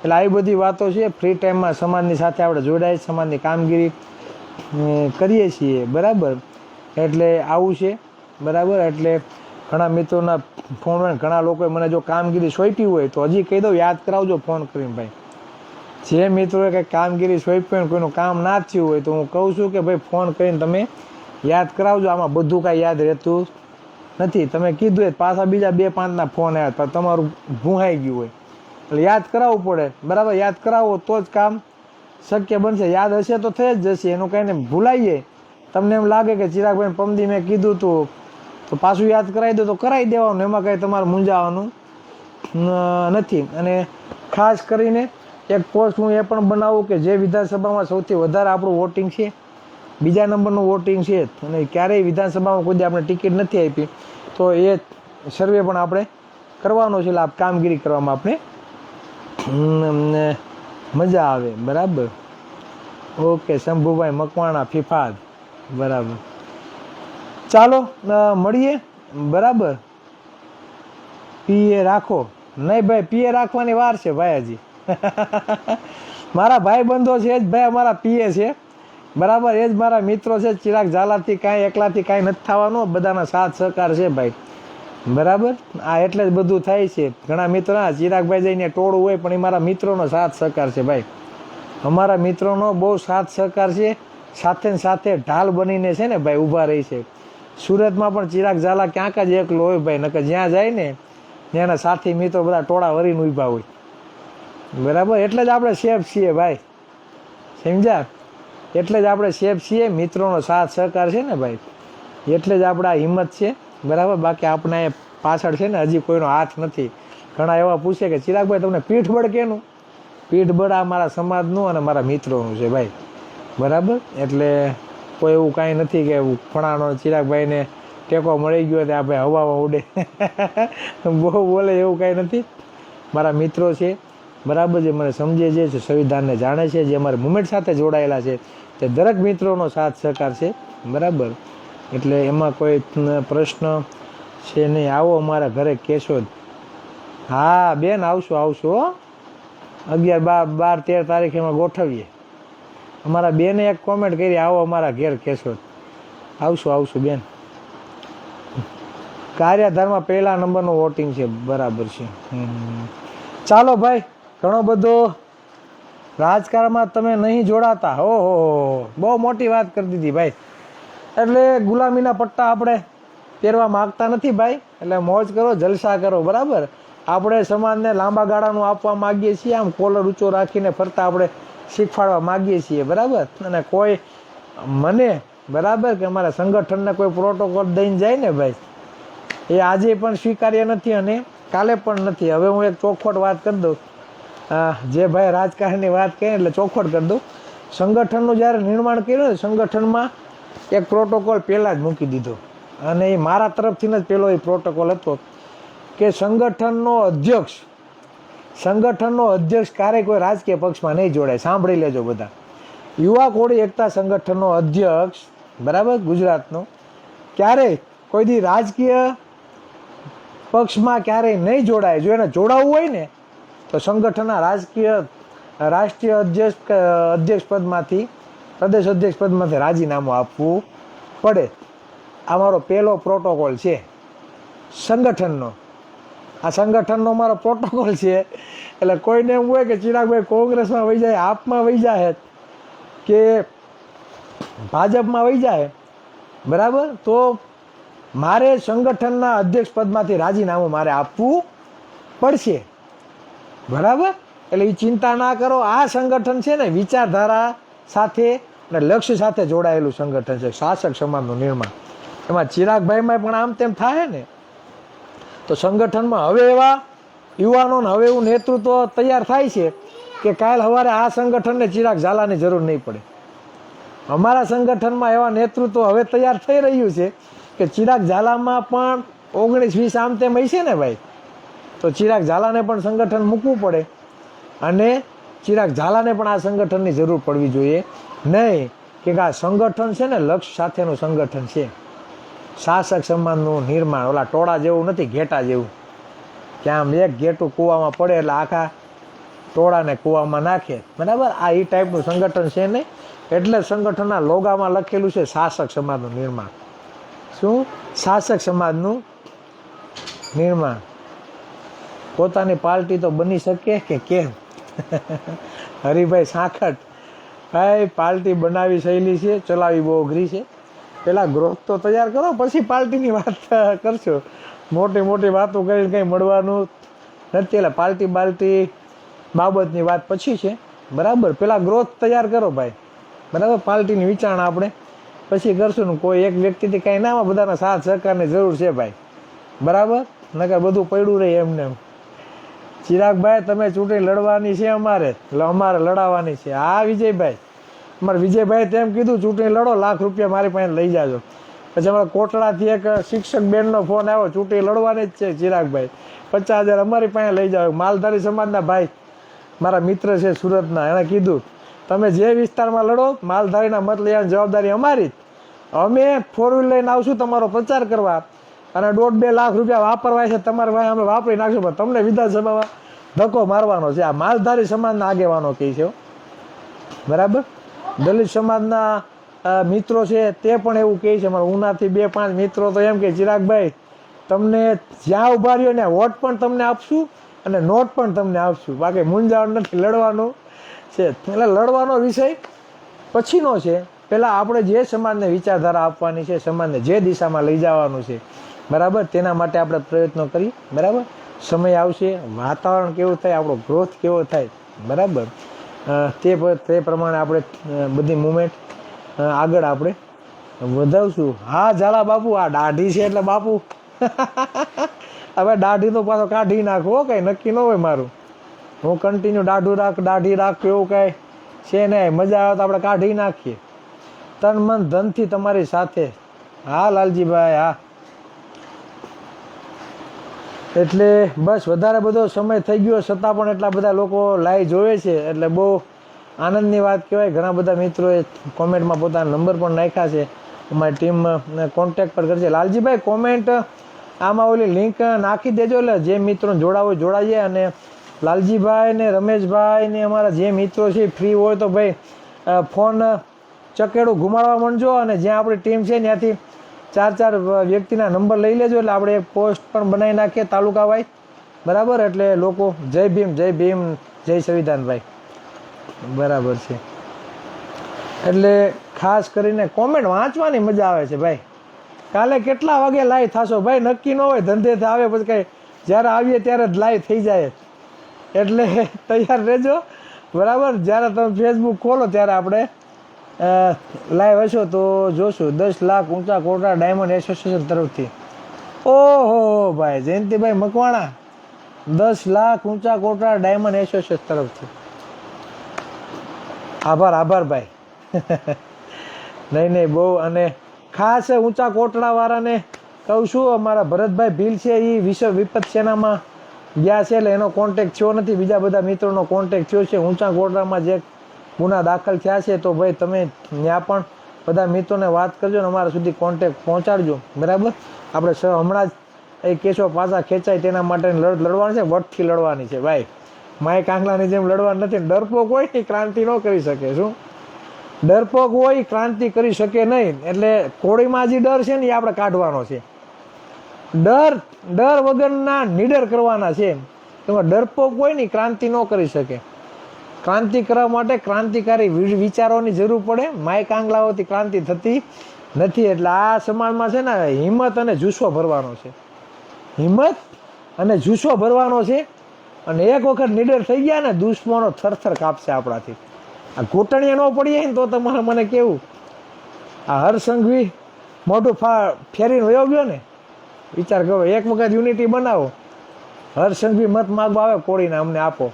એટલે આવી બધી વાતો છે. ફ્રી ટાઈમમાં સમાજની સાથે આપણે જોડાય, સમાજની કામગીરી કરીએ છીએ, બરાબર. એટલે આવું છે, બરાબર. એટલે ઘણા મિત્રોના ફોન હોય, ઘણા લોકોએ મને જો કામગીરી સોંપી હોય તો હજી કહી દઉં, યાદ કરાવજો ફોન કરીને ભાઈ. જે મિત્રોએ કંઈક કામગીરી સોંપી હોય, કોઈનું કામ ના થયું હોય તો હું કહું છું કે ભાઈ ફોન કરીને તમે યાદ કરાવજો. આમાં બધું કાંઈ યાદ રહેતું નથી. તમે કીધું એ પાછા બીજા 2-5ના ફોન આવ્યા, પણ તમારું ભૂહાઈ ગયું હોય, એટલે યાદ કરાવવું પડે, બરાબર. યાદ કરાવો તો જ કામ શક્ય બનશે. યાદ હશે તો થઈ જ જશે, એનું કાંઈને ભૂલાઈએ. તમને એમ લાગે કે ચિરાગભાઈ પમદી મેં કીધું હતું તો પાછું યાદ કરાવી દો તો કરાવી દેવાનું, એમાં કાંઈ તમારે મૂંઝાવાનું નથી. અને ખાસ કરીને એક પોસ્ટ હું એ પણ બનાવું કે જે વિધાનસભામાં સૌથી વધારે આપણું વોટિંગ છે, બીજા નંબરનું વોટિંગ છે, અને ક્યારેય વિધાનસભામાં કોઈ આપણે ટિકિટ નથી આપી, તો એ સર્વે પણ આપણે કરવાનો છે. એટલે કામગીરી કરવામાં આપણે મજા આવે, બરાબર. ઓકે શંભુભાઈ મકવાણા ફિફાદ, બરાબર. ચાલો મળીએ, બરાબર. પીએ રાખો નહીં ભાઈ, પીએ રાખવાની વાર છે ભાઈ. હજી મારા ભાઈ બંધો છે જ ભાઈ, અમારા પીએ છે, બરાબર. એ જ મારા મિત્રો છે. ચિરાગ ઝાલાથી કાંઈ એકલાથી કાંઈ નથી થવાનું, બધાના સાથ સહકાર છે ભાઈ, બરાબર. આ એટલે જ બધું થાય છે. ઘણા મિત્રો ચિરાગભાઈ જઈને ટોળું હોય, પણ એ મારા મિત્રોનો સાથ સહકાર છે ભાઈ. અમારા મિત્રોનો બહુ સાથ સહકાર છે, સાથે ને સાથે ઢાલ બનીને છે ને ભાઈ ઊભા રહી છે. સુરતમાં પણ ચિરાગ ઝાલા ક્યાંક જ એકલો હોય ભાઈ, નકર જ્યાં જાય ને ત્યાંના સાથી મિત્રો બધા ટોળા વરીને ઊભા હોય, બરાબર. એટલે જ આપણે સેફ છીએ ભાઈ, સમજ્યા. એટલે જ આપણે સેફ છીએ. મિત્રોનો સાથ સહકાર છે ને ભાઈ, એટલે જ આપણા હિંમત છે, બરાબર. બાકી આપણે પાછળ છે ને હજી કોઈનો હાથ નથી. ઘણા એવા પૂછે કે ચિરાગભાઈ તમને પીઠબળ કેનું? પીઠબળ આ મારા સમાજનું અને મારા મિત્રોનું છે ભાઈ, બરાબર. એટલે કોઈ એવું કાંઈ નથી કે ફણાનો ચિરાગભાઈને ટેકો મળી ગયો તો આપણે હવામાં ઉડે બહુ બોલે, એવું કાંઈ નથી. મારા મિત્રો છે, બરાબર, જે મને સમજે છે, સંવિધાનને જાણે છે, જે અમારા મુવમેન્ટ સાથે જોડાયેલા છે, તે દરેક મિત્રોનો સાથ સહકાર છે, બરાબર. એટલે એમાં કોઈ પ્રશ્ન છે નહીં. આવો અમારા ઘરે કેશોદ. હા બેન, આવશું 11, 12, 13 તારીખે એમાં ગોઠવીએ. અમારા બેને એક કોમેન્ટ કરી, આવો અમારા ઘેર કેશોદ. આવશું બેન. કાર્યધારમાં પહેલા નંબરનું વોટિંગ છે, બરાબર છે. ચાલો ભાઈ, ઘણો બધો રાજકારણમાં તમે નહીં જોડાતા. ઓહો, બહુ મોટી વાત કરી દીધી ભાઈ. એટલે ગુલામીના પટ્ટા આપણે પહેરવા માગતા નથી ભાઈ. એટલે મોજ કરો, જલસા કરો, બરાબર. આપણે સમાજને લાંબા ગાળાનું આપવા માગીએ છીએ, આમ કોલર ઊંચો રાખીને ફરતા આપણે શીખવાડવા માગીએ છીએ, બરાબર. અને કોઈ મને, બરાબર, કે અમારા સંગઠનને કોઈ પ્રોટોકોલ દઈને જાય ને ભાઈ, એ આજે પણ સ્વીકાર્ય નથી અને કાલે પણ નથી. હવે હું એક ચોખવટ વાત કરી દઉં, જે ભાઈ રાજકારણની વાત કહે એટલે ચોખવટ કરી દઉં. સંગઠનનું જ્યારે નિર્માણ કર્યું ને, સંગઠનમાં એક પ્રોટોકોલ પહેલાં જ મૂકી દીધો, અને એ મારા તરફથી જ પહેલો એ પ્રોટોકોલ હતો કે સંગઠનનો અધ્યક્ષ ક્યારેય કોઈ રાજકીય પક્ષમાં નહીં જોડાય. સાંભળી લેજો બધા. યુવા કોળી એકતા સંગઠનનો અધ્યક્ષ, બરાબર, ગુજરાતનો, ક્યારેય કોઈ દી રાજકીય પક્ષમાં ક્યારેય નહીં જોડાય. જો એને જોડાવવું હોય ને તો સંગઠનના રાષ્ટ્રીય અધ્યક્ષ પદમાંથી, પ્રદેશ અધ્યક્ષ પદમાંથી રાજીનામું આપવું પડે. આ મારો પહેલો પ્રોટોકોલ છે સંગઠનનો. આ સંગઠનનો મારો પ્રોટોકોલ છે. એટલે કોઈને એમ હોય કે ચિરાગભાઈ કોંગ્રેસમાં વહી જાય, આપમાં વહી જાય કે ભાજપમાં વહી જાય, બરાબર, તો મારે સંગઠનના અધ્યક્ષ પદમાંથી રાજીનામું મારે આપવું પડશે, બરાબર. એટલે એ ચિંતા ના કરો. આ સંગઠન છે ને વિચારધારા સાથે અને લક્ષ્ય સાથે જોડાયેલું સંગઠન છે, શાસક સમાજનું નિર્માણ. એમાં ચિરાગભાઈમાં પણ આમ તેમ થાય ને, તો સંગઠનમાં હવે એવા યુવાનોને હવે એવું નેતૃત્વ તૈયાર થાય છે કે કાલ સવારે આ સંગઠનને ચિરાગ ઝાલાની જરૂર નહીં પડે. અમારા સંગઠનમાં એવા નેતૃત્વ હવે તૈયાર થઈ રહ્યું છે કે ચિરાગ ઝાલામાં પણ 19-20 આમ તેમ હશે ને ભાઈ, તો ચિરાગ ઝાલાને પણ સંગઠન મૂકવું પડે અને ચિરાગ ઝાલાને પણ આ સંગઠનની જરૂર પડવી જોઈએ નહીં, કે આ સંગઠન છે ને લક્ષ્ય સાથેનું સંગઠન છે, શાસક સમાજનું નિર્માણ. ઓલા ટોળા જેવું નથી, ઘેટા જેવું, કે આમ એક ઘેટું કૂવામાં પડે એટલે આખા ટોળાને કૂવામાં નાખે, બરાબર. આ એ ટાઈપનું સંગઠન છે નહીં, એટલે સંગઠનના લોગામાં લખેલું છે શાસક સમાજનું નિર્માણ. શું? શાસક સમાજનું નિર્માણ. પોતાની પાર્ટી તો બની શકે કે કેમ? હરિભાઈ સાંખટ, ભાઈ પાર્ટી બનાવી સહેલી છે, ચલાવી બહુ અઘરી છે. પહેલાં ગ્રોથ તો તૈયાર કરો, પછી પાર્ટીની વાત કરશો. મોટી મોટી વાતો કરીને કંઈ મળવાનું નથી. એટલે પાર્ટી બાબતની વાત પછી છે, બરાબર. પહેલાં ગ્રોથ તૈયાર કરો ભાઈ, બરાબર. પાર્ટીની વિચારણા આપણે પછી કરશું ને. કોઈ એક વ્યક્તિથી કાંઈ ના, બધાના સાથ સહકારની જરૂર છે ભાઈ, બરાબર. નકર બધું પડ્યું રહે એમને એમ. ચિરાગભાઈ તમે ચૂંટણી લડવાની છે અમારે, એટલે અમારે લડાવવાની છે. હા વિજયભાઈ, અમારે વિજયભાઈ તેમ કીધું ચૂંટણી લડો, ₹1,00,000 મારી પાસે લઈ જાજો. પછી અમારા કોટડાથી એક શિક્ષક બેનનો ફોન આવ્યો, ચૂંટણી લડવાની જ છે ચિરાગભાઈ, 50,000 અમારી પાસે લઈ જાઓ. માલધારી સમાજના ભાઈ મારા મિત્ર છે સુરતના, એણે કીધું તમે જે વિસ્તારમાં લડો માલધારીના મત લેવાની જવાબદારી અમારી જ. અમે 4 વ્હીલ લઈને આવશું તમારો પ્રચાર કરવા, અને ₹1.5-2 લાખ વાપરવા છે તમારે ભાઈ, અમે વાપરી નાખશું, પણ તમને વિધાનસભામાં ધક્કો મારવાનો છે. આ માલધારી સમાજના આગેવાનો કહે છે, બરાબર. દલિત સમાજના મિત્રો છે તે પણ એવું કહે છે. મારા ઉનાથી 2-5 મિત્રો તો એમ કે ચિરાગભાઈ તમને જ્યાં ઉભા રહ્યો ને વોટ પણ તમને આપશું અને નોટ પણ તમને આપશું, બાકી મૂંઝાવણ નથી, લડવાનું છે. એટલે લડવાનો વિષય પછીનો છે. પહેલાં આપણે જે સમાજને વિચારધારા આપવાની છે, સમાજને જે દિશામાં લઈ જવાનું છે, બરાબર, તેના માટે આપણે પ્રયત્નો કરીએ, બરાબર. સમય આવશે, વાતાવરણ કેવું થાય, આપણો ગ્રોથ કેવો થાય, બરાબર, તે પ્રમાણે આપણે બધી મુવમેન્ટ આગળ આપણે વધાવશું. હા ઝાલા બાપુ, આ દાઢી છે એટલે બાપુ હવે દાઢી તો પાછો કાઢી નાખવો, કંઈ નક્કી ન હોય મારું. હું કન્ટિન્યુ દાઢી રાખું એવું કાંઈ છે નહીં. મજા આવે તો આપણે કાઢી નાખીએ. તન મન ધનથી તમારી સાથે. હા લાલજીભાઈ, હા. એટલે બસ વધારે બધો સમય થઈ ગયો છતાં પણ એટલા બધા લોકો લાઈવ જોવે છે, એટલે બહુ આનંદની વાત કહેવાય. ઘણા બધા મિત્રોએ કોમેન્ટમાં પોતાના નંબર પણ નાખ્યા છે, અમારી ટીમ કોન્ટેક્ટ પર કરશે. લાલજીભાઈ કોમેન્ટ આમાં ઓલી લિંક નાખી દેજો, એટલે જે મિત્રો જોડાવો જોડાઈએ. અને લાલજીભાઈ ને રમેશભાઈ ને અમારા જે મિત્રો છે ફ્રી હોય તો ભાઈ ફોન ચકેડું ઘુમાડવા માંડજો, અને જ્યાં આપણી ટીમ છે ત્યાંથી 4 વ્યક્તિના નંબર લઈ લેજો, એટલે આપણે એક પોસ્ટ પણ બનાવી નાખીએ તાલુકા વાઇઝ, બરાબર. એટલે લોકો જય ભીમ, જય સંવિધાનભાઈ, બરાબર છે. એટલે ખાસ કરીને કોમેન્ટ વાંચવાની મજા આવે છે ભાઈ. કાલે કેટલા વાગે લાઈવ થશો ભાઈ નક્કી ન હોય, ધંધેથી આવે પછી કંઈ જ્યારે આવીએ ત્યારે જ લાઈવ થઈ જાય, એટલે તૈયાર રહેજો, બરાબર. જ્યારે તમે ફેસબુક ખોલો ત્યારે આપણે લાઈવ હશો તો જોશું. 10 લાખ ઊંચા કોટડા ડાયમંડ એસોસિએશન તરફથી. ઓહો ભાઈ જયંતિભાઈ મકવાણા, 10 લાખ ઊંચા કોટડા ડાયમંડ એસોસિએશન તરફથી. આભાર ભાઈ. નહીં બહુ. અને ખાસ ઊંચા કોટડાવાળાને કહું છું, અમારા ભરતભાઈ ભીલ છે, એ વિશ્વ વિપત સેનામાં ગયા છે, એટલે એનો કોન્ટેક્ટ થયો નથી. બીજા બધા મિત્રોનો કોન્ટેક્ટ થયો છે. ઊંચા કોટડામાં જે ગુના દાખલ થયા છે, તો ભાઈ તમે ત્યાં પણ બધા મિત્રોને વાત કરજો ને અમારા સુધી કોન્ટેક્ટ પહોંચાડજો, બરાબર. આપણે હમણાં જ એ કેસો પાછા ખેંચાય તેના માટે લડવાની છે, વટથી લડવાની છે ભાઈ. માય કાંગલાની જેમ લડવાનું નથી. ડરપોક હોય ને ક્રાંતિ ન કરી શકે. શું ડરપોક હોય ક્રાંતિ કરી શકે નહીં. એટલે કોળીમાં જે ડર છે ને એ આપણે કાઢવાનો છે. ડર વગરના નિડર કરવાના છે. એમાં ડરપોક હોય ને ક્રાંતિ ન કરી શકે. ક્રાંતિ કરવા માટે ક્રાંતિકારી વિચારોની જરૂર પડે. માય કાંગલાઓથી ક્રાંતિ થતી નથી. એટલે આ સમાજમાં છે ને હિંમત અને જુસ્સો ભરવાનો છે. હિંમત અને જુસ્સો ભરવાનો છે. અને એક વખત નિડર થઈ ગયા ને દુશ્મનો થરથર કાપશે આપણાથી. આ ઘૂંટણીએ ન પડીએ ને તો તમારે મને કેવું, આ હરસંઘવી મોઢું ફેરીને વયો ગયો ને, વિચાર કરો. એક વખત યુનિટી બનાવો, હરસંઘવી મત માગવા આવે કોળીને અમને આપો,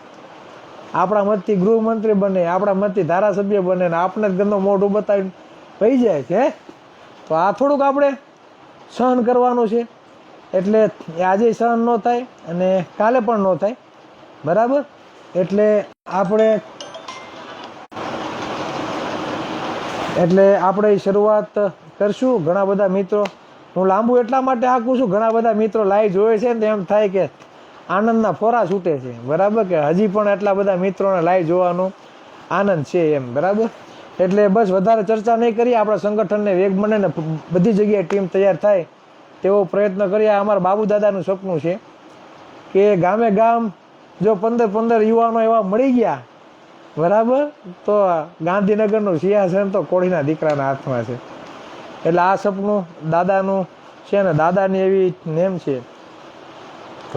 આપણા મતથી ગૃહમંત્રી બને, આપણા મતથી ધારાસભ્ય બને, ને આપણે જ ગંદો મોઢું બતાવીને પડી જાય છે. તો આ થોડુંક આપણે સહન કરવાનું છે. એટલે એ આજે સહન ન થાય અને કાલે પણ ન થાય, બરાબર. એટલે આપણે શરૂઆત કરશું. ઘણા બધા મિત્રો, હું લાંબુ એટલા માટે આંકું છું, ઘણા બધા મિત્રો લાઈવ જોવે છે ને એમ થાય કે આનંદના ફોરા છૂટે છે, બરાબર, કે હજી પણ એટલા બધા મિત્રોને લાઈવ જોવાનો આનંદ છે એમ, બરાબર. એટલે બસ વધારે ચર્ચા નહીં કરીએ, આપણા સંગઠનને વેગ મળે ને બધી જગ્યાએ ટીમ તૈયાર થાય તેવો પ્રયત્ન કરીએ. અમારા બાબુ દાદાનું સપનું છે કે ગામે ગામ જો 15 યુવાનો એવા મળી ગયા, બરાબર, તો ગાંધીનગરનું સિંહાસન તો કોળીના દીકરાના હાથમાં છે. એટલે આ સપનું દાદાનું છે ને દાદાની એવી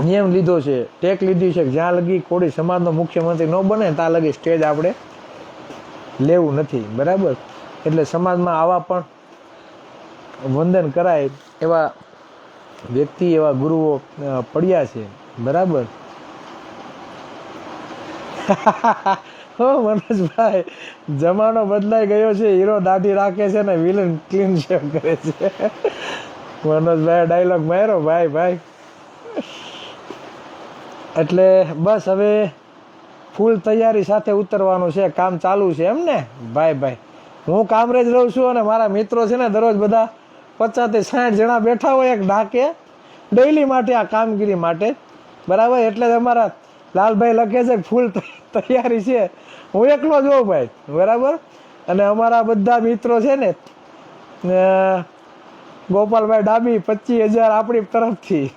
નિયમ લીધો છે, ટેક લીધી છે કે જ્યાં લગી કોળી સમાજનો મુખ્યમંત્રી ન બને ત્યાં લગી સ્ટેજ આપણે લેવું નથી, બરાબર. એટલે સમાજમાં આવા પણ વંદન કરાય એવા વ્યક્તિ, એવા ગુરુઓ પડ્યા છે, બરાબર. હો મનોજભાઈ, જમાનો બદલાઈ ગયો છે, હીરો દાઢી રાખે છે ને વિલન ક્લીન શેવ કરે છે. મનોજભાઈ ડાયલોગ માર્યો ભાઈ. એટલે બસ હવે ફૂલ તૈયારી સાથે ઉતરવાનું છે, કામ ચાલુ છે એમ ને ભાઈ. હું કામરેજ રહું છું અને મારા મિત્રો છે ને દરરોજ બધા 50 થી 60 જણા બેઠા હોય એક ઢાકે ડેઈલી માટે, આ કામગીરી માટે, બરાબર. એટલે જ અમારા લાલભાઈ લખે છે ફૂલ તૈયારી છે, હું એકલો જ હોઉં ભાઈ, બરાબર. અને અમારા બધા મિત્રો છે ને ગોપાલભાઈ ડાબી 25,000 આપણી તરફથી.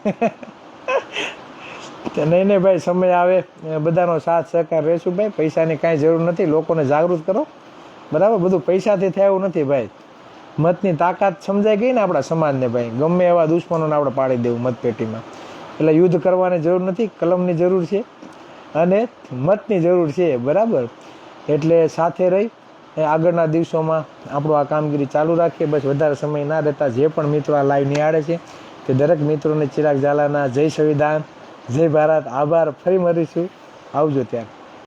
નહીં ભાઈ, સમય આવે બધાનો સાથ સહકાર રહેશું ભાઈ. પૈસાની કાંઈ જરૂર નથી, લોકોને જાગૃત કરો, બરાબર. બધું પૈસાથી થાય એવું નથી ભાઈ. મતની તાકાત સમજાઈ ગઈ ને આપણા સમાજને ભાઈ, ગમે એવા દુશ્મનોને આપણે પાડી દેવું મતપેટીમાં. એટલે યુદ્ધ કરવાની જરૂર નથી, કલમની જરૂર છે અને મતની જરૂર છે, બરાબર. એટલે સાથે રહી આગળના દિવસોમાં આપણું આ કામગીરી ચાલુ રાખીએ. બસ વધારે સમય ના રહેતા જે પણ મિત્રો આ લાઈવ નિહાળે છે તે દરેક મિત્રોને ચિરાગ ઝાલાના જય સંવિધાન, જય ભારત, આભાર. ફરી મળીશું, આવજો ત્યાં.